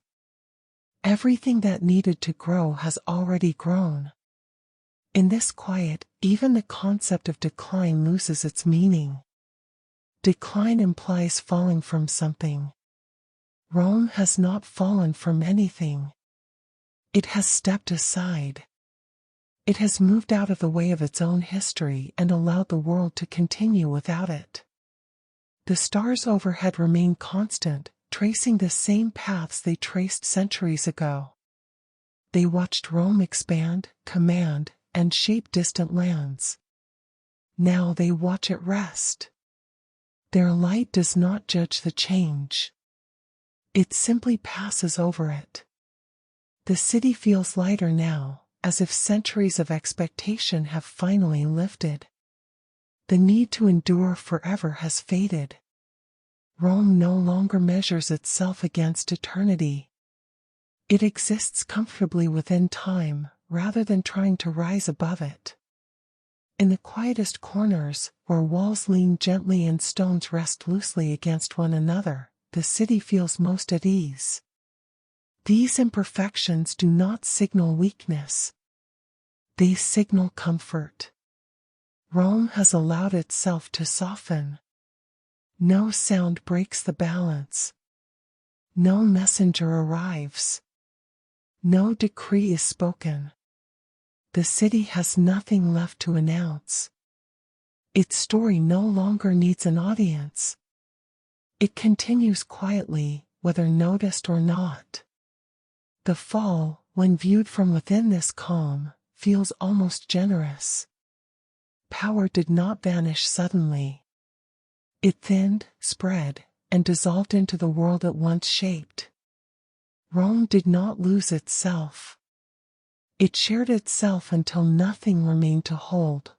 Everything that needed to grow has already grown. In this quiet, even the concept of decline loses its meaning. Decline implies falling from something. Rome has not fallen from anything. It has stepped aside. It has moved out of the way of its own history and allowed the world to continue without it. The stars overhead remain constant, tracing the same paths they traced centuries ago. They watched Rome expand, command, and shape distant lands. Now they watch it rest. Their light does not judge the change. It simply passes over it. The city feels lighter now, as if centuries of expectation have finally lifted. The need to endure forever has faded. Rome no longer measures itself against eternity. It exists comfortably within time, rather than trying to rise above it. In the quietest corners, where walls lean gently and stones rest loosely against one another, the city feels most at ease. These imperfections do not signal weakness. They signal comfort. Rome has allowed itself to soften. No sound breaks the balance. No messenger arrives. No decree is spoken. The city has nothing left to announce. Its story no longer needs an audience. It continues quietly, whether noticed or not. The fall, when viewed from within this calm, feels almost generous. Power did not vanish suddenly. It thinned, spread, and dissolved into the world it once shaped. Rome did not lose itself. It shared itself until nothing remained to hold.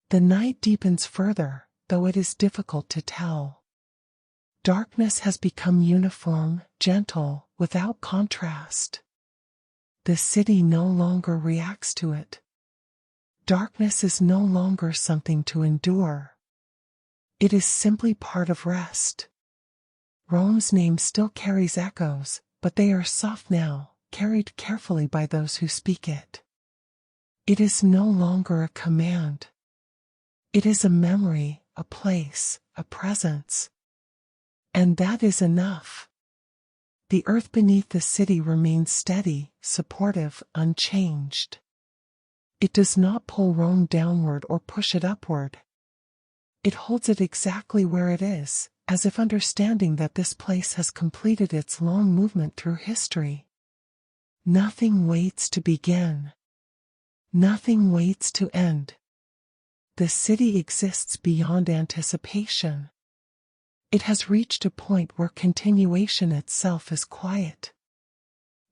The night deepens further, though it is difficult to tell. Darkness has become uniform, gentle, without contrast. The city no longer reacts to it. Darkness is no longer something to endure. It is simply part of rest. Rome's name still carries echoes, but they are soft now, carried carefully by those who speak it. It is no longer a command. It is a memory, a place, a presence. And that is enough. The earth beneath the city remains steady, supportive, unchanged. It does not pull Rome downward or push it upward. It holds it exactly where it is, as if understanding that this place has completed its long movement through history. Nothing waits to begin. Nothing waits to end. The The city exists beyond anticipation. It has reached a point where continuation itself is quiet.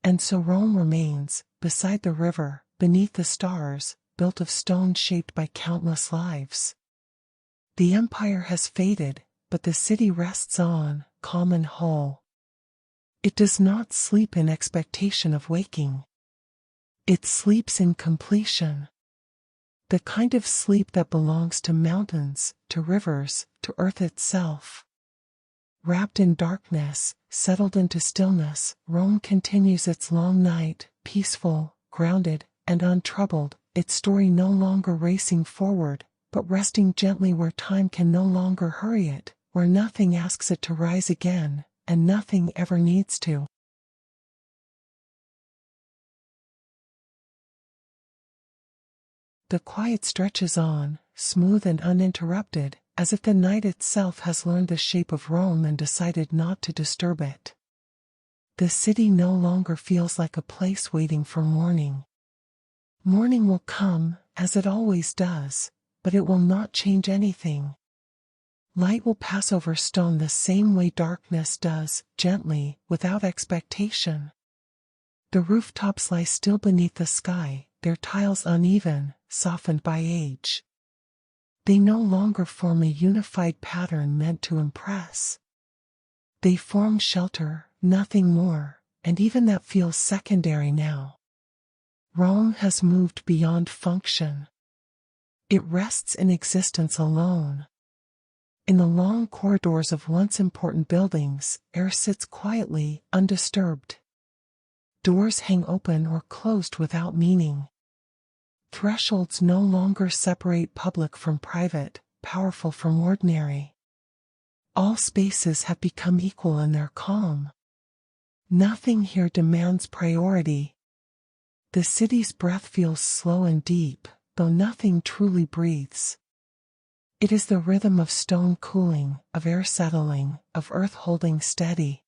And so Rome remains, beside the river, beneath the stars, built of stone shaped by countless lives. The empire has faded, but the city rests on, calm and whole. It does not sleep in expectation of waking. It sleeps in completion. The kind of sleep that belongs to mountains, to rivers, to earth itself. Wrapped in darkness, settled into stillness, Rome continues its long night, peaceful, grounded, and untroubled, its story no longer racing forward, but resting gently where time can no longer hurry it, where nothing asks it to rise again, and nothing ever needs to. The quiet stretches on, smooth and uninterrupted, as if the night itself has learned the shape of Rome and decided not to disturb it. The city no longer feels like a place waiting for morning. Morning will come, as it always does, but it will not change anything. Light will pass over stone the same way darkness does, gently, without expectation. The rooftops lie still beneath the sky, their tiles uneven, softened by age. They no longer form a unified pattern meant to impress. They form shelter, nothing more, and even that feels secondary now. Rome has moved beyond function. It rests in existence alone. In the long corridors of once important buildings, air sits quietly, undisturbed. Doors hang open or closed without meaning. Thresholds no longer separate public from private, powerful from ordinary. All spaces have become equal in their calm. Nothing here demands priority. The city's breath feels slow and deep, though nothing truly breathes. It is the rhythm of stone cooling, of air settling, of earth holding steady.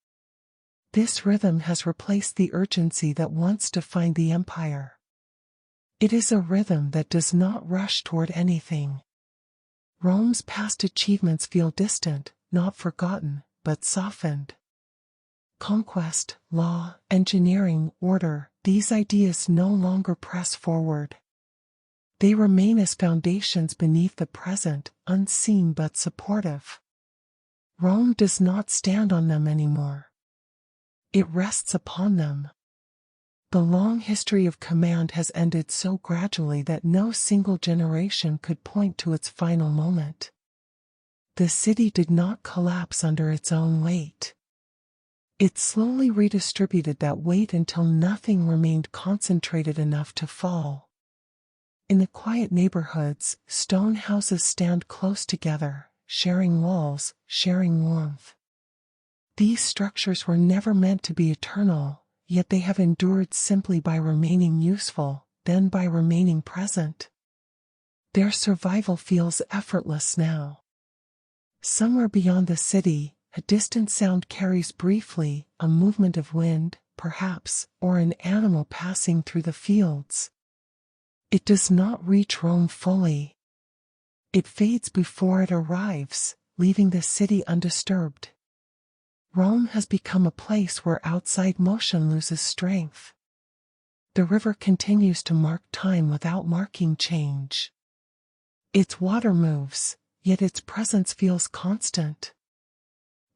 This rhythm has replaced the urgency that once defined the empire. It is a rhythm that does not rush toward anything. Rome's past achievements feel distant, not forgotten, but softened. Conquest, law, engineering, order, these ideas no longer press forward. They remain as foundations beneath the present, unseen but supportive. Rome does not stand on them anymore. It rests upon them. The long history of command has ended so gradually that no single generation could point to its final moment. The city did not collapse under its own weight. It slowly redistributed that weight until nothing remained concentrated enough to fall. In the quiet neighborhoods, stone houses stand close together, sharing walls, sharing warmth. These structures were never meant to be eternal. Yet they have endured simply by remaining useful, then by remaining present. Their survival feels effortless now. Somewhere beyond the city, a distant sound carries briefly, a movement of wind, perhaps, or an animal passing through the fields. It does not reach Rome fully. It fades before it arrives, leaving the city undisturbed. Rome has become a place where outside motion loses strength. The river continues to mark time without marking change. Its water moves, yet its presence feels constant.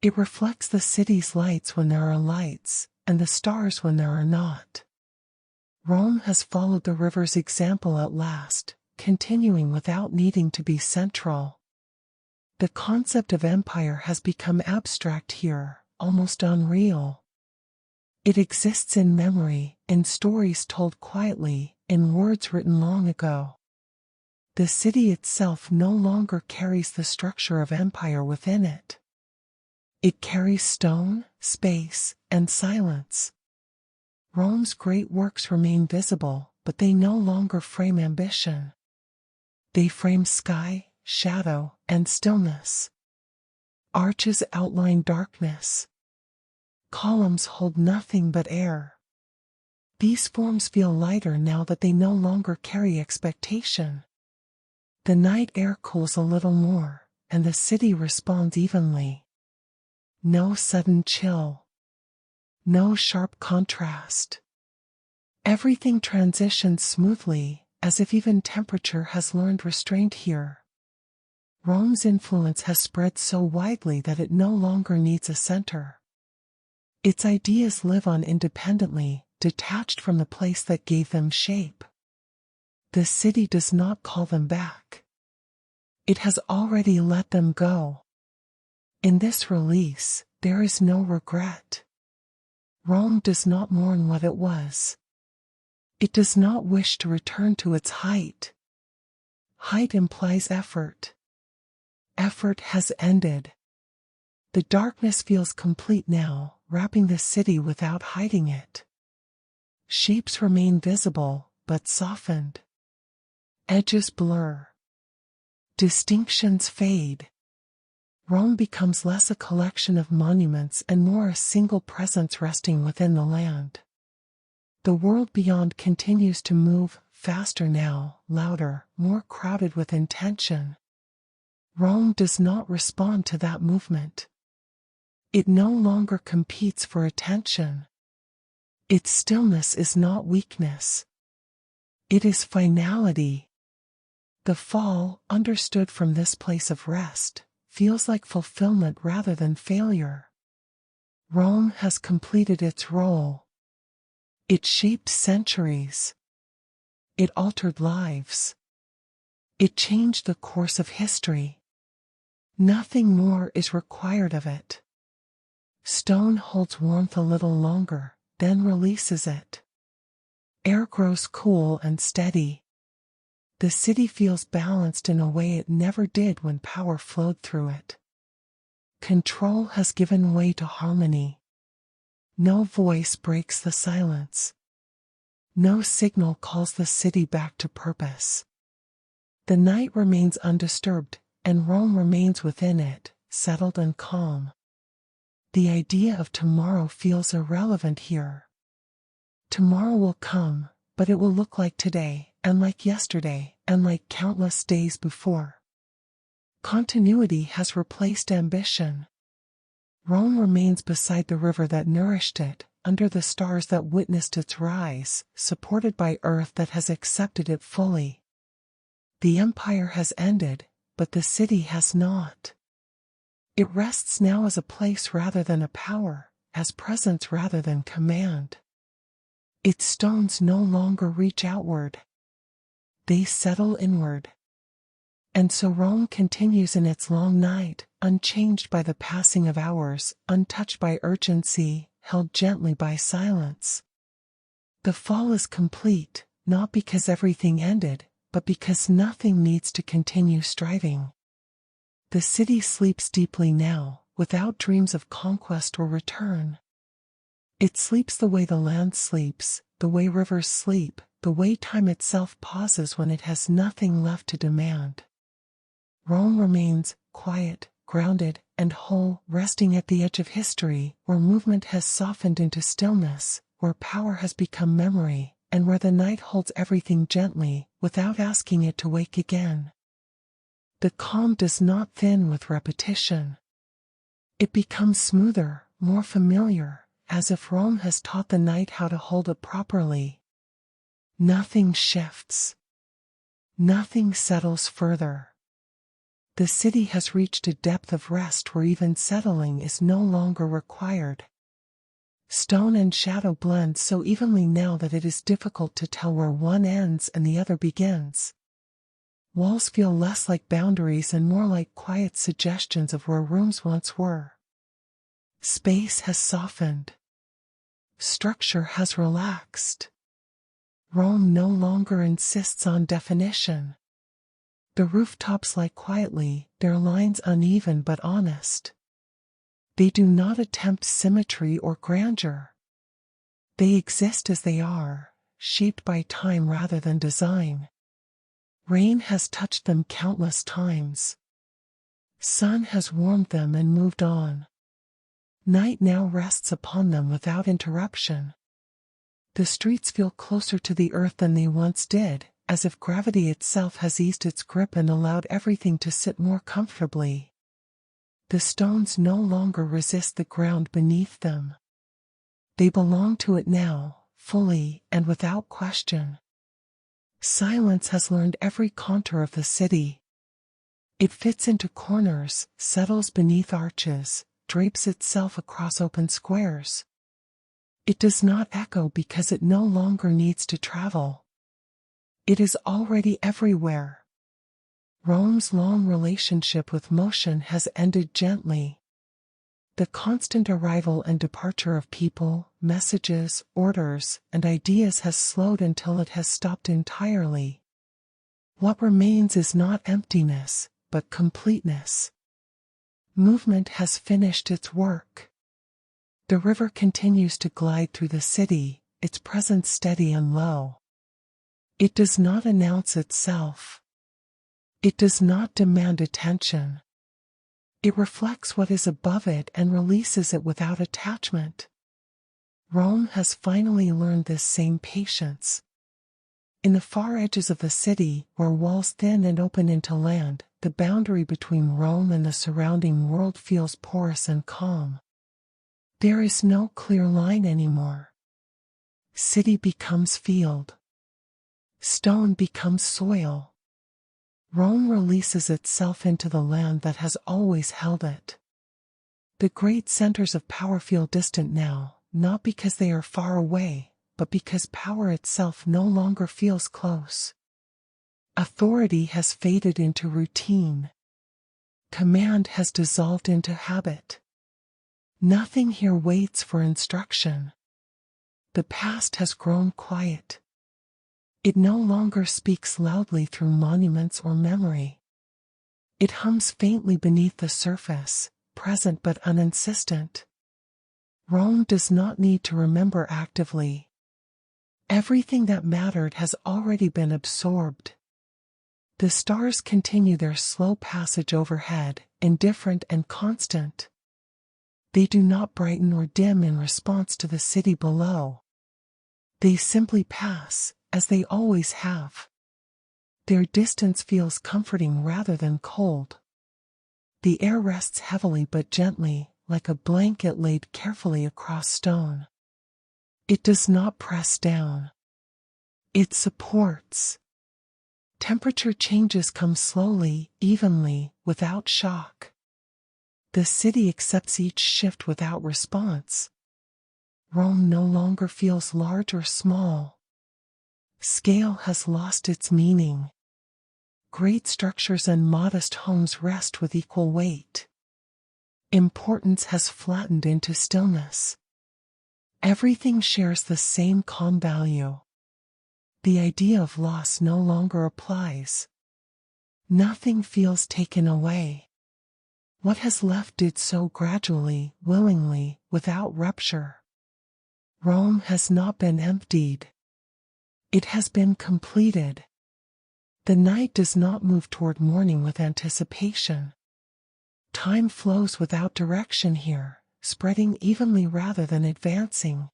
It reflects the city's lights when there are lights, and the stars when there are not. Rome has followed the river's example at last, continuing without needing to be central. The concept of empire has become abstract here, almost unreal. It exists in memory, in stories told quietly, in words written long ago. The city itself no longer carries the structure of empire within it. It carries stone, space, and silence. Rome's great works remain visible, but they no longer frame ambition. They frame sky, shadow, and stillness. Arches outline darkness. Columns hold nothing but air. These forms feel lighter now that they no longer carry expectation. The night air cools a little more, and the city responds evenly. No sudden chill. No sharp contrast. Everything transitions smoothly, as if even temperature has learned restraint here. Rome's influence has spread so widely that it no longer needs a center. Its ideas live on independently, detached from the place that gave them shape. The city does not call them back. It has already let them go. In this release, there is no regret. Rome does not mourn what it was. It does not wish to return to its height. Height implies effort. Effort has ended. The darkness feels complete now, wrapping the city without hiding it. Shapes remain visible, but softened. Edges blur. Distinctions fade. Rome becomes less a collection of monuments and more a single presence resting within the land. The world beyond continues to move, faster now, louder, more crowded with intention. Rome does not respond to that movement. It no longer competes for attention. Its stillness is not weakness. It is finality. The fall, understood from this place of rest, feels like fulfillment rather than failure. Rome has completed its role. It shaped centuries. It altered lives. It changed the course of history. Nothing more is required of it. Stone holds warmth a little longer, then releases it. Air grows cool and steady. The city feels balanced in a way it never did when power flowed through it. Control has given way to harmony. No voice breaks the silence. No signal calls the city back to purpose. The night remains undisturbed, and Rome remains within it, settled and calm. The idea of tomorrow feels irrelevant here. Tomorrow will come, but it will look like today, and like yesterday, and like countless days before. Continuity has replaced ambition. Rome remains beside the river that nourished it, under the stars that witnessed its rise, supported by earth that has accepted it fully. The empire has ended, but the city has not. It rests now as a place rather than a power, as presence rather than command. Its stones no longer reach outward. They settle inward. And so Rome continues in its long night, unchanged by the passing of hours, untouched by urgency, held gently by silence. The fall is complete, not because everything ended, but because nothing needs to continue striving. The city sleeps deeply now, without dreams of conquest or return. It sleeps the way the land sleeps, the way rivers sleep, the way time itself pauses when it has nothing left to demand. Rome remains quiet, grounded, and whole, resting at the edge of history, where movement has softened into stillness, where power has become memory, and where the night holds everything gently, without asking it to wake again. The calm does not thin with repetition. It becomes smoother, more familiar, as if Rome has taught the night how to hold it properly. Nothing shifts. Nothing settles further. The city has reached a depth of rest where even settling is no longer required. Stone and shadow blend so evenly now that it is difficult to tell where one ends and the other begins. Walls feel less like boundaries and more like quiet suggestions of where rooms once were. Space has softened. Structure has relaxed. Rome no longer insists on definition. The rooftops lie quietly, their lines uneven but honest. They do not attempt symmetry or grandeur. They exist as they are, shaped by time rather than design. Rain has touched them countless times. Sun has warmed them and moved on. Night now rests upon them without interruption. The streets feel closer to the earth than they once did, as if gravity itself has eased its grip and allowed everything to sit more comfortably. The stones no longer resist the ground beneath them. They belong to it now, fully and without question. Silence has learned every contour of the city. It fits into corners, settles beneath arches, drapes itself across open squares. It does not echo because it no longer needs to travel. It is already everywhere. Rome's long relationship with motion has ended gently. The constant arrival and departure of people, messages, orders, and ideas has slowed until it has stopped entirely. What remains is not emptiness, but completeness. Movement has finished its work. The river continues to glide through the city, its presence steady and low. It does not announce itself. It does not demand attention. It reflects what is above it and releases it without attachment. Rome has finally learned this same patience. In the far edges of the city, where walls thin and open into land, the boundary between Rome and the surrounding world feels porous and calm. There is no clear line anymore. City becomes field. Stone becomes soil. Rome releases itself into the land that has always held it. The great centers of power feel distant now, not because they are far away, but because power itself no longer feels close. Authority has faded into routine. Command has dissolved into habit. Nothing here waits for instruction. The past has grown quiet. It no longer speaks loudly through monuments or memory. It hums faintly beneath the surface, present but uninsistent. Rome does not need to remember actively. Everything that mattered has already been absorbed. The stars continue their slow passage overhead, indifferent and constant. They do not brighten or dim in response to the city below. They simply pass, as they always have. Their distance feels comforting rather than cold. The air rests heavily but gently, like a blanket laid carefully across stone. It does not press down. It supports. Temperature changes come slowly, evenly, without shock. The city accepts each shift without response. Rome no longer feels large or small. Scale has lost its meaning. Great structures and modest homes rest with equal weight. Importance has flattened into stillness. Everything shares the same calm value. The idea of loss no longer applies. Nothing feels taken away. What has left did so gradually, willingly, without rupture. Rome has not been emptied. It has been completed. The night does not move toward morning with anticipation. Time flows without direction here, spreading evenly rather than advancing.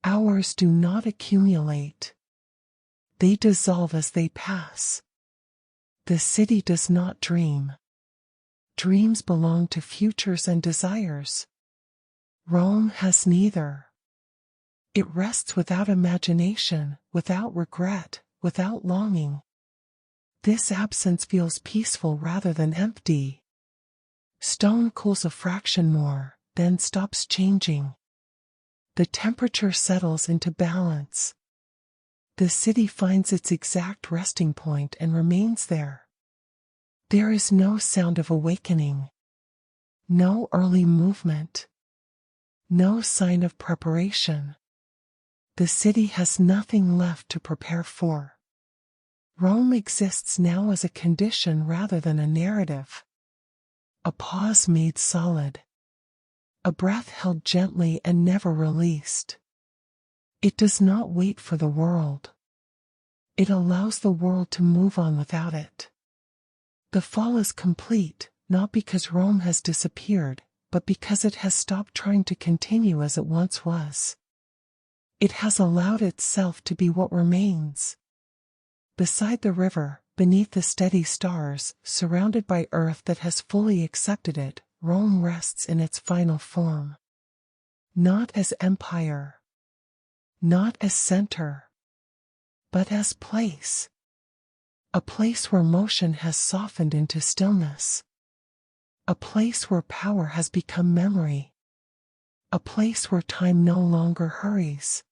Hours do not accumulate. They dissolve as they pass. The city does not dream. Dreams belong to futures and desires. Rome has neither. It rests without imagination, without regret, without longing. This absence feels peaceful rather than empty. Stone cools a fraction more, then stops changing. The temperature settles into balance. The city finds its exact resting point and remains there. There is no sound of awakening. No early movement. No sign of preparation. The city has nothing left to prepare for. Rome exists now as a condition rather than a narrative. A pause made solid. A breath held gently and never released. It does not wait for the world. It allows the world to move on without it. The fall is complete, not because Rome has disappeared, but because it has stopped trying to continue as it once was. It has allowed itself to be what remains. Beside the river, beneath the steady stars, surrounded by earth that has fully accepted it, Rome rests in its final form. Not as empire, not as center, but as place. A place where motion has softened into stillness. A place where power has become memory. A place where time no longer hurries.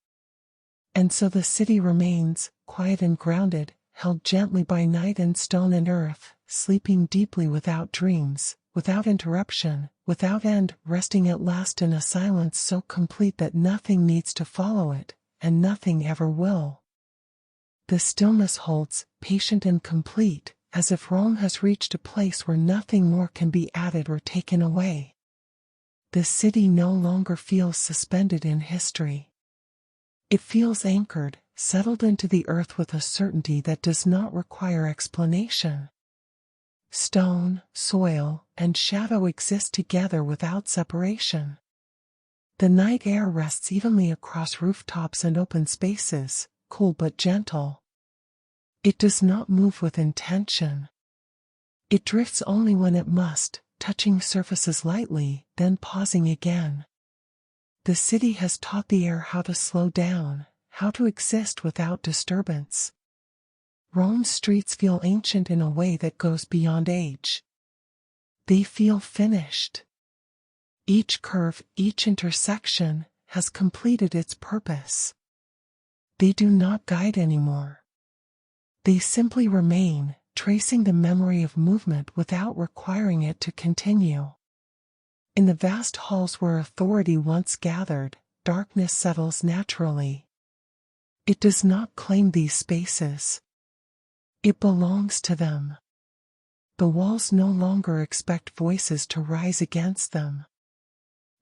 And so the city remains, quiet and grounded, held gently by night and stone and earth, sleeping deeply without dreams, without interruption, without end, resting at last in a silence so complete that nothing needs to follow it, and nothing ever will. The stillness holds, patient and complete, as if Rome has reached a place where nothing more can be added or taken away. The city no longer feels suspended in history. It feels anchored, settled into the earth with a certainty that does not require explanation. Stone, soil, and shadow exist together without separation. The night air rests evenly across rooftops and open spaces, cool but gentle. It does not move with intention. It drifts only when it must, touching surfaces lightly, then pausing again. The city has taught the air how to slow down, how to exist without disturbance. Rome's streets feel ancient in a way that goes beyond age. They feel finished. Each curve, each intersection, has completed its purpose. They do not guide anymore. They simply remain, tracing the memory of movement without requiring it to continue. In the vast halls where authority once gathered, darkness settles naturally. It does not claim these spaces. It belongs to them. The walls no longer expect voices to rise against them.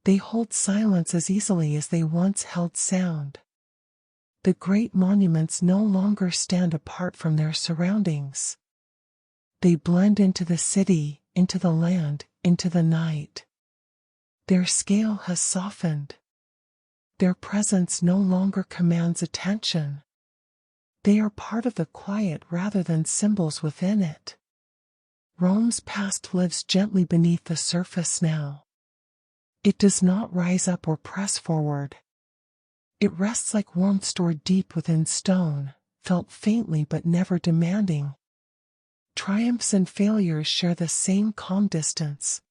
They hold silence as easily as they once held sound. The great monuments no longer stand apart from their surroundings. They blend into the city, into the land, into the night. Their scale has softened. Their presence no longer commands attention. They are part of the quiet rather than symbols within it. Rome's past lives gently beneath the surface now. It does not rise up or press forward. It rests like warmth stored deep within stone, felt faintly but never demanding. Triumphs and failures share the same calm distance.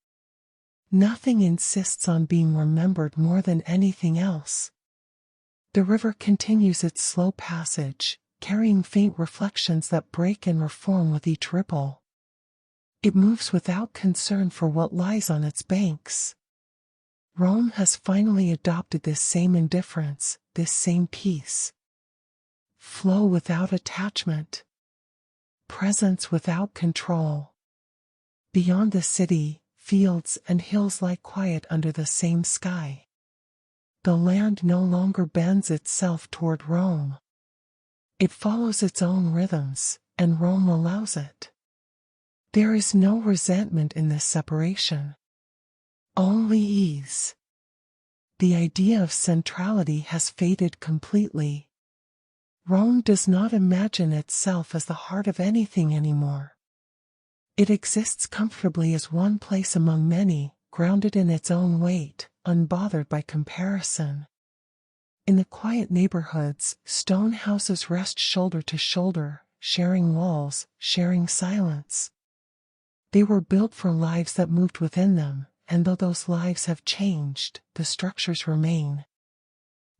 Nothing insists on being remembered more than anything else. The river continues its slow passage, carrying faint reflections that break and reform with each ripple. It moves without concern for what lies on its banks. Rome has finally adopted this same indifference, this same peace. Flow without attachment. Presence without control. Beyond the city, fields and hills lie quiet under the same sky. The land no longer bends itself toward Rome. It follows its own rhythms, and Rome allows it. There is no resentment in this separation. Only ease. The idea of centrality has faded completely. Rome does not imagine itself as the heart of anything anymore. It exists comfortably as one place among many, grounded in its own weight, unbothered by comparison. In the quiet neighborhoods, stone houses rest shoulder to shoulder, sharing walls, sharing silence. They were built for lives that moved within them, and though those lives have changed, the structures remain.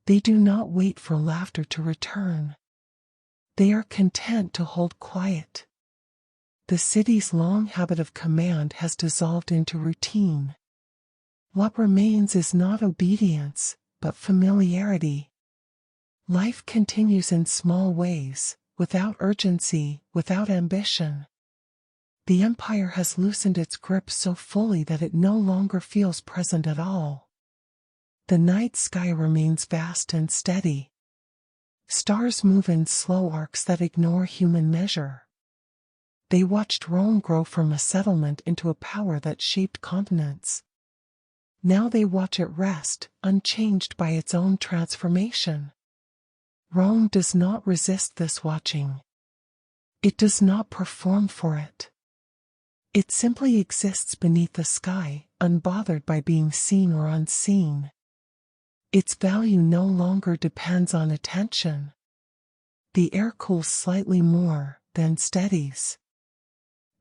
They do not wait for laughter to return. They are content to hold quiet. The city's long habit of command has dissolved into routine. What remains is not obedience, but familiarity. Life continues in small ways, without urgency, without ambition. The empire has loosened its grip so fully that it no longer feels present at all. The night sky remains vast and steady. Stars move in slow arcs that ignore human measure. They watched Rome grow from a settlement into a power that shaped continents. Now they watch it rest, unchanged by its own transformation. Rome does not resist this watching. It does not perform for it. It simply exists beneath the sky, unbothered by being seen or unseen. Its value no longer depends on attention. The air cools slightly more, then steadies.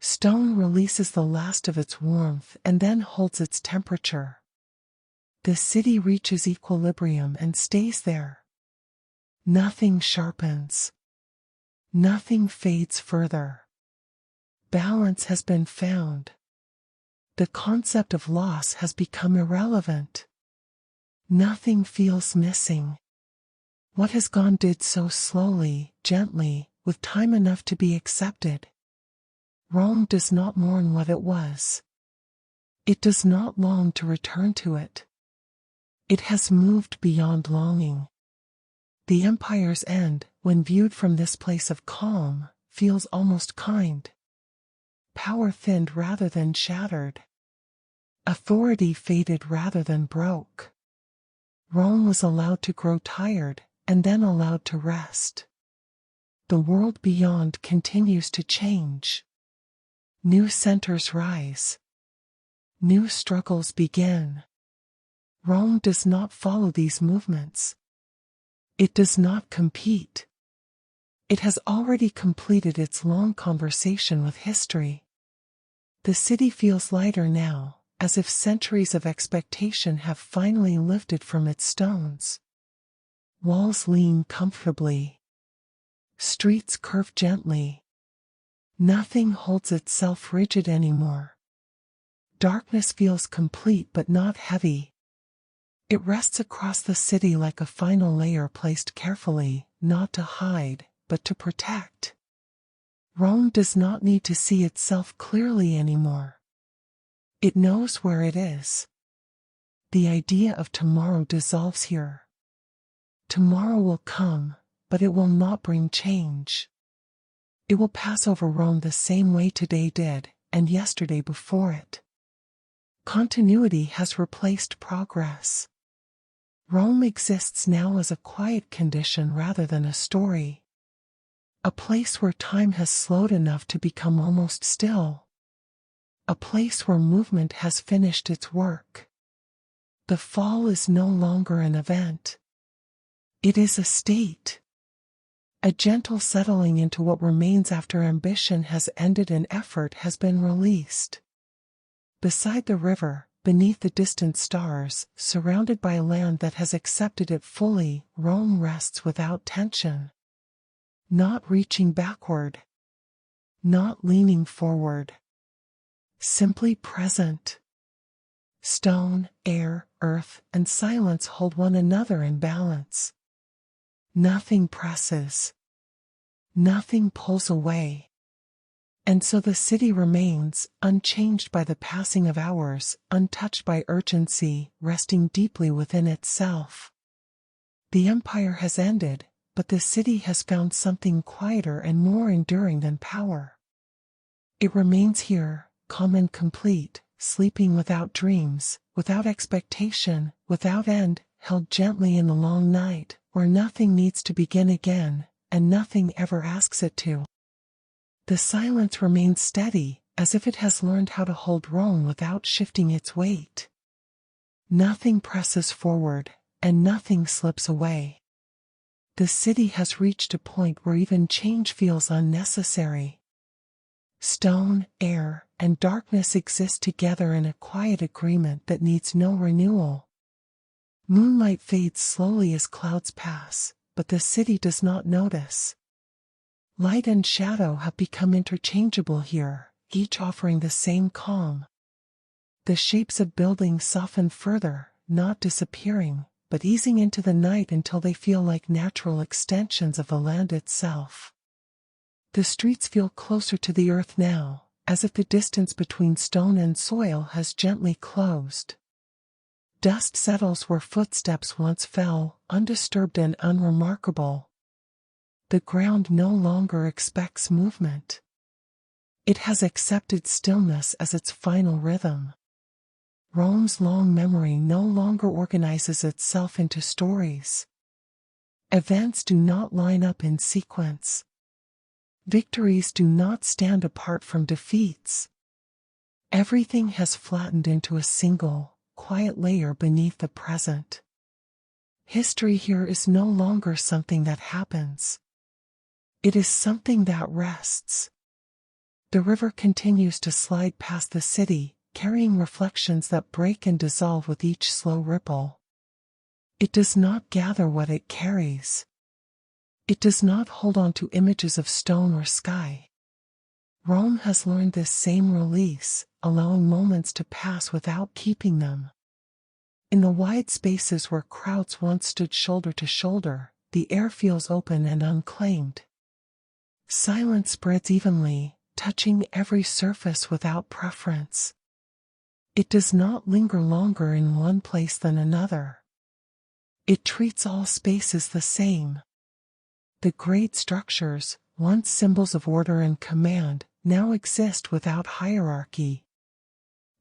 Stone releases the last of its warmth and then holds its temperature. The city reaches equilibrium and stays there. Nothing sharpens. Nothing fades further. Balance has been found. The concept of loss has become irrelevant. Nothing feels missing. What has gone did so slowly, gently, with time enough to be accepted. Rome does not mourn what it was. It does not long to return to it. It has moved beyond longing. The empire's end, when viewed from this place of calm, feels almost kind. Power thinned rather than shattered. Authority faded rather than broke. Rome was allowed to grow tired, and then allowed to rest. The world beyond continues to change. New centers rise. New struggles begin. Rome does not follow these movements. It does not compete. It has already completed its long conversation with history. The city feels lighter now, as if centuries of expectation have finally lifted from its stones. Walls lean comfortably. Streets curve gently. Nothing holds itself rigid anymore. Darkness feels complete but not heavy. It rests across the city like a final layer placed carefully, not to hide, but to protect. Rome does not need to see itself clearly anymore. It knows where it is. The idea of tomorrow dissolves here. Tomorrow will come, but it will not bring change. It will pass over Rome the same way today did, and yesterday before it. Continuity has replaced progress. Rome exists now as a quiet condition rather than a story. A place where time has slowed enough to become almost still. A place where movement has finished its work. The fall is no longer an event. It is a state. A gentle settling into what remains after ambition has ended and effort has been released. Beside the river, beneath the distant stars, surrounded by a land that has accepted it fully, Rome rests without tension. Not reaching backward. Not leaning forward. Simply present. Stone, air, earth, and silence hold one another in balance. Nothing presses. Nothing pulls away. And so the city remains, unchanged by the passing of hours, untouched by urgency, resting deeply within itself. The empire has ended, but the city has found something quieter and more enduring than power. It remains here, calm and complete, sleeping without dreams, without expectation, without end, held gently in the long night, where nothing needs to begin again, and nothing ever asks it to. The silence remains steady, as if it has learned how to hold Rome without shifting its weight. Nothing presses forward, and nothing slips away. The city has reached a point where even change feels unnecessary. Stone, air, and darkness exist together in a quiet agreement that needs no renewal. Moonlight fades slowly as clouds pass, but the city does not notice. Light and shadow have become interchangeable here, each offering the same calm. The shapes of buildings soften further, not disappearing, but easing into the night until they feel like natural extensions of the land itself. The streets feel closer to the earth now, as if the distance between stone and soil has gently closed. Dust settles where footsteps once fell, undisturbed and unremarkable. The ground no longer expects movement. It has accepted stillness as its final rhythm. Rome's long memory no longer organizes itself into stories. Events do not line up in sequence. Victories do not stand apart from defeats. Everything has flattened into a single, quiet layer beneath the present. History here is no longer something that happens. It is something that rests. The river continues to slide past the city, carrying reflections that break and dissolve with each slow ripple. It does not gather what it carries. It does not hold on to images of stone or sky. Rome has learned this same release, allowing moments to pass without keeping them. In the wide spaces where crowds once stood shoulder to shoulder, the air feels open and unclaimed. Silence spreads evenly, touching every surface without preference. It does not linger longer in one place than another. It treats all spaces the same. The great structures, once symbols of order and command, now exist without hierarchy.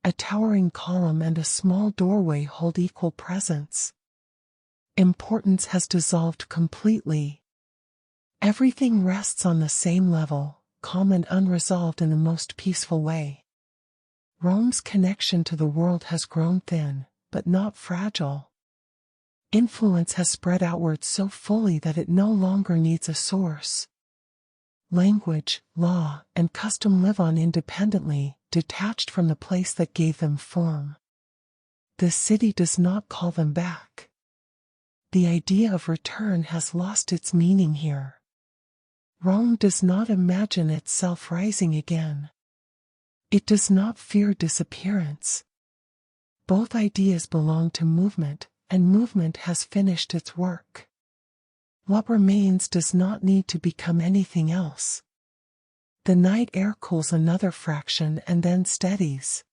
A towering column and a small doorway hold equal presence. Importance has dissolved completely. Everything rests on the same level, calm and unresolved in the most peaceful way. Rome's connection to the world has grown thin, but not fragile. Influence has spread outward so fully that it no longer needs a source. Language, law, and custom live on independently, detached from the place that gave them form. The city does not call them back. The idea of return has lost its meaning here. Rome does not imagine itself rising again. It does not fear disappearance. Both ideas belong to movement, and movement has finished its work. What remains does not need to become anything else. The night air cools another fraction and then steadies.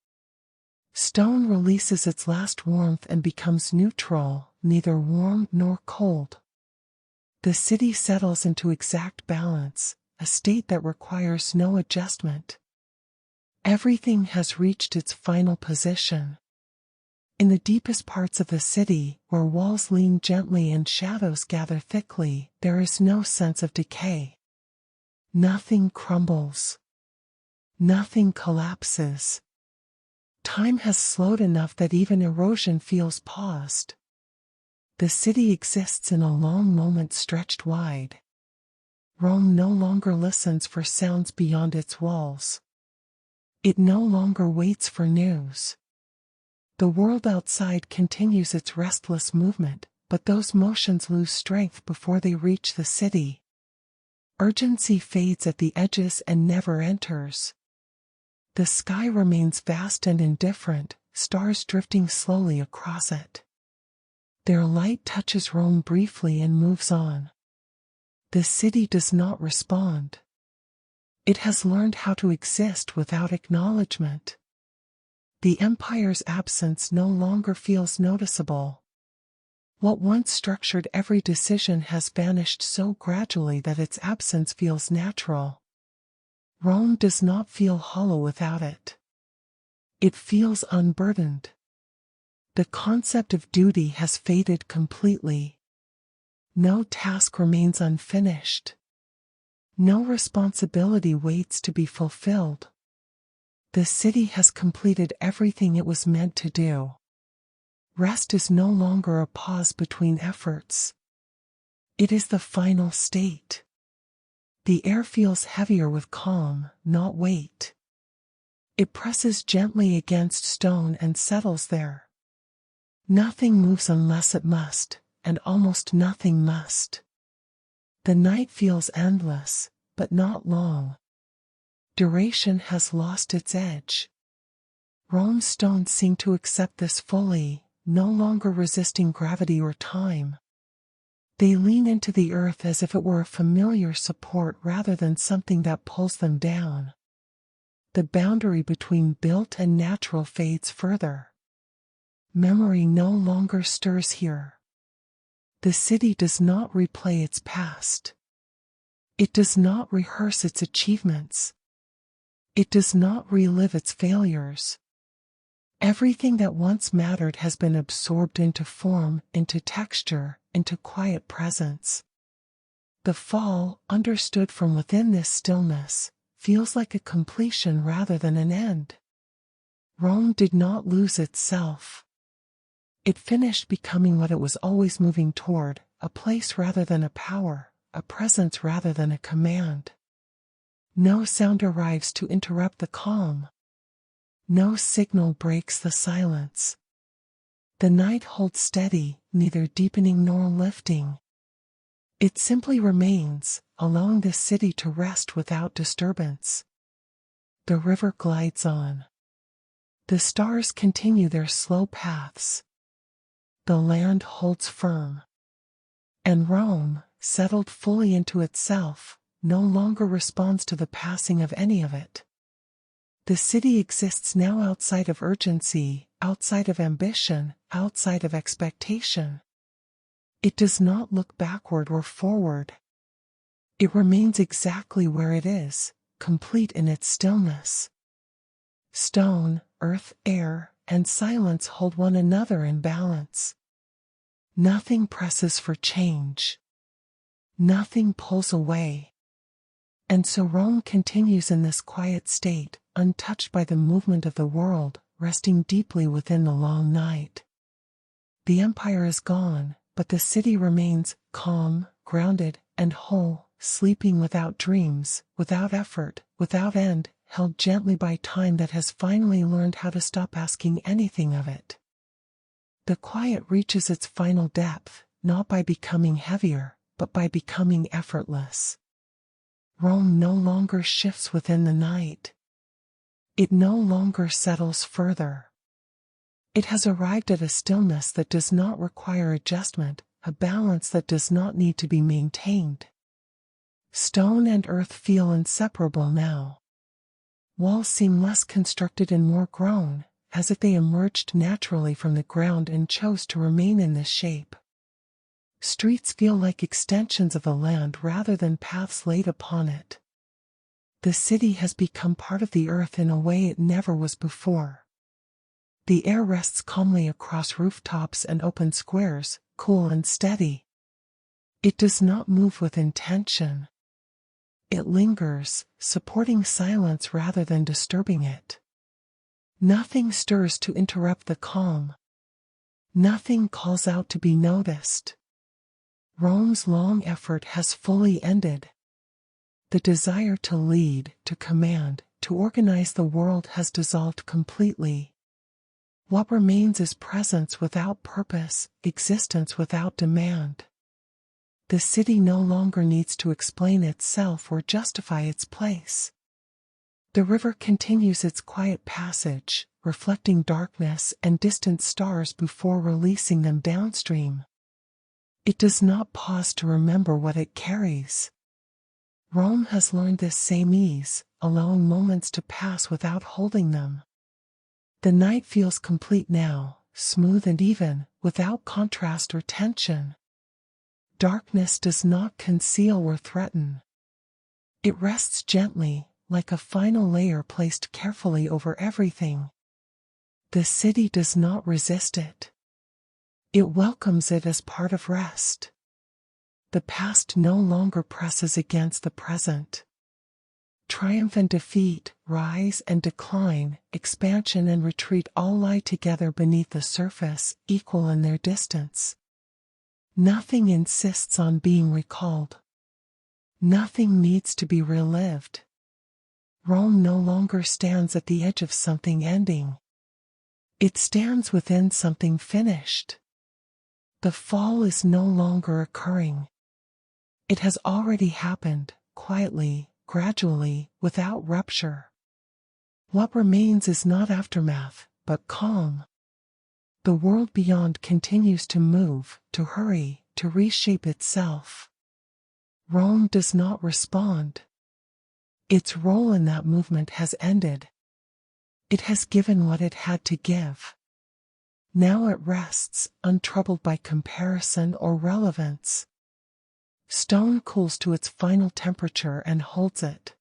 Stone releases its last warmth and becomes neutral, neither warm nor cold. The city settles into exact balance, a state that requires no adjustment. Everything has reached its final position. In the deepest parts of the city, where walls lean gently and shadows gather thickly, there is no sense of decay. Nothing crumbles. Nothing collapses. Time has slowed enough that even erosion feels paused. The city exists in a long moment stretched wide. Rome no longer listens for sounds beyond its walls. It no longer waits for news. The world outside continues its restless movement, but those motions lose strength before they reach the city. Urgency fades at the edges and never enters. The sky remains vast and indifferent, stars drifting slowly across it. Their light touches Rome briefly and moves on. The city does not respond. It has learned how to exist without acknowledgement. The empire's absence no longer feels noticeable. What once structured every decision has vanished so gradually that its absence feels natural. Rome does not feel hollow without it. It feels unburdened. The concept of duty has faded completely. No task remains unfinished. No responsibility waits to be fulfilled. The city has completed everything it was meant to do. Rest is no longer a pause between efforts. It is the final state. The air feels heavier with calm, not weight. It presses gently against stone and settles there. Nothing moves unless it must, and almost nothing must. The night feels endless, but not long. Duration has lost its edge. Rome's stones seem to accept this fully, no longer resisting gravity or time. They lean into the earth as if it were a familiar support rather than something that pulls them down. The boundary between built and natural fades further. Memory no longer stirs here. The city does not replay its past. It does not rehearse its achievements. It does not relive its failures. Everything that once mattered has been absorbed into form, into texture, into quiet presence. The fall, understood from within this stillness, feels like a completion rather than an end. Rome did not lose itself. It finished becoming what it was always moving toward, a place rather than a power, a presence rather than a command. No sound arrives to interrupt the calm. No signal breaks the silence. The night holds steady, neither deepening nor lifting. It simply remains, allowing the city to rest without disturbance. The river glides on. The stars continue their slow paths. The land holds firm. And Rome, settled fully into itself, no longer responds to the passing of any of it. The city exists now outside of urgency, outside of ambition, outside of expectation. It does not look backward or forward. It remains exactly where it is, complete in its stillness. Stone, earth, air, and silence hold one another in balance. Nothing presses for change. Nothing pulls away. And so Rome continues in this quiet state, untouched by the movement of the world, resting deeply within the long night. The empire is gone, but the city remains calm, grounded, and whole, sleeping without dreams, without effort, without end, held gently by time that has finally learned how to stop asking anything of it. The quiet reaches its final depth, not by becoming heavier, but by becoming effortless. Rome no longer shifts within the night. It no longer settles further. It has arrived at a stillness that does not require adjustment, a balance that does not need to be maintained. Stone and earth feel inseparable now. Walls seem less constructed and more grown, as if they emerged naturally from the ground and chose to remain in this shape. Streets feel like extensions of the land rather than paths laid upon it. The city has become part of the earth in a way it never was before. The air rests calmly across rooftops and open squares, cool and steady. It does not move with intention. It lingers, supporting silence rather than disturbing it. Nothing stirs to interrupt the calm. Nothing calls out to be noticed. Rome's long effort has fully ended. The desire to lead, to command, to organize the world has dissolved completely. What remains is presence without purpose, existence without demand. The city no longer needs to explain itself or justify its place. The river continues its quiet passage, reflecting darkness and distant stars before releasing them downstream. It does not pause to remember what it carries. Rome has learned this same ease, allowing moments to pass without holding them. The night feels complete now, smooth and even, without contrast or tension. Darkness does not conceal or threaten. It rests gently, like a final layer placed carefully over everything. The city does not resist it. It welcomes it as part of rest. The past no longer presses against the present. Triumph and defeat, rise and decline, expansion and retreat all lie together beneath the surface, equal in their distance. Nothing insists on being recalled. Nothing needs to be relived. Rome no longer stands at the edge of something ending. It stands within something finished. The fall is no longer occurring. It has already happened, quietly, gradually, without rupture. What remains is not aftermath, but calm. The world beyond continues to move, to hurry, to reshape itself. Rome does not respond. Its role in that movement has ended. It has given what it had to give. Now it rests, untroubled by comparison or relevance. Stone cools to its final temperature and holds it.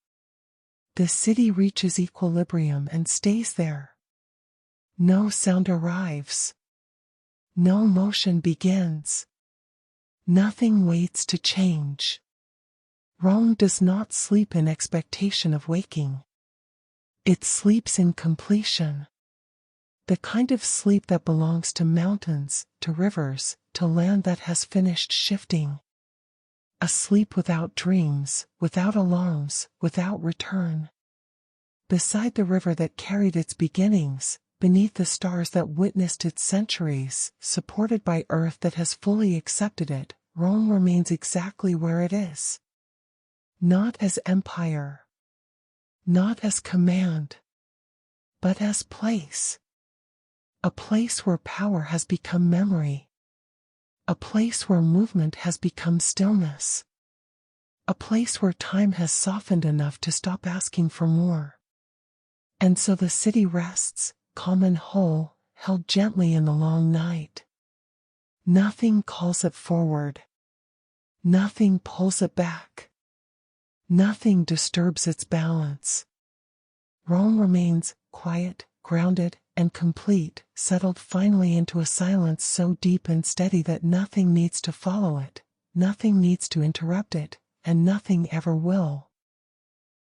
The city reaches equilibrium and stays there. No sound arrives. No motion begins. Nothing waits to change. Rome does not sleep in expectation of waking. It sleeps in completion. The kind of sleep that belongs to mountains, to rivers, to land that has finished shifting. A sleep without dreams, without alarms, without return. Beside the river that carried its beginnings, beneath the stars that witnessed its centuries, supported by earth that has fully accepted it, Rome remains exactly where it is. Not as empire, not as command, but as place. A place where power has become memory. A place where movement has become stillness. A place where time has softened enough to stop asking for more. And so the city rests, calm and whole, held gently in the long night. Nothing calls it forward. Nothing pulls it back. Nothing disturbs its balance. Rome remains quiet, grounded, and complete, settled finally into a silence so deep and steady that nothing needs to follow it, nothing needs to interrupt it, and nothing ever will.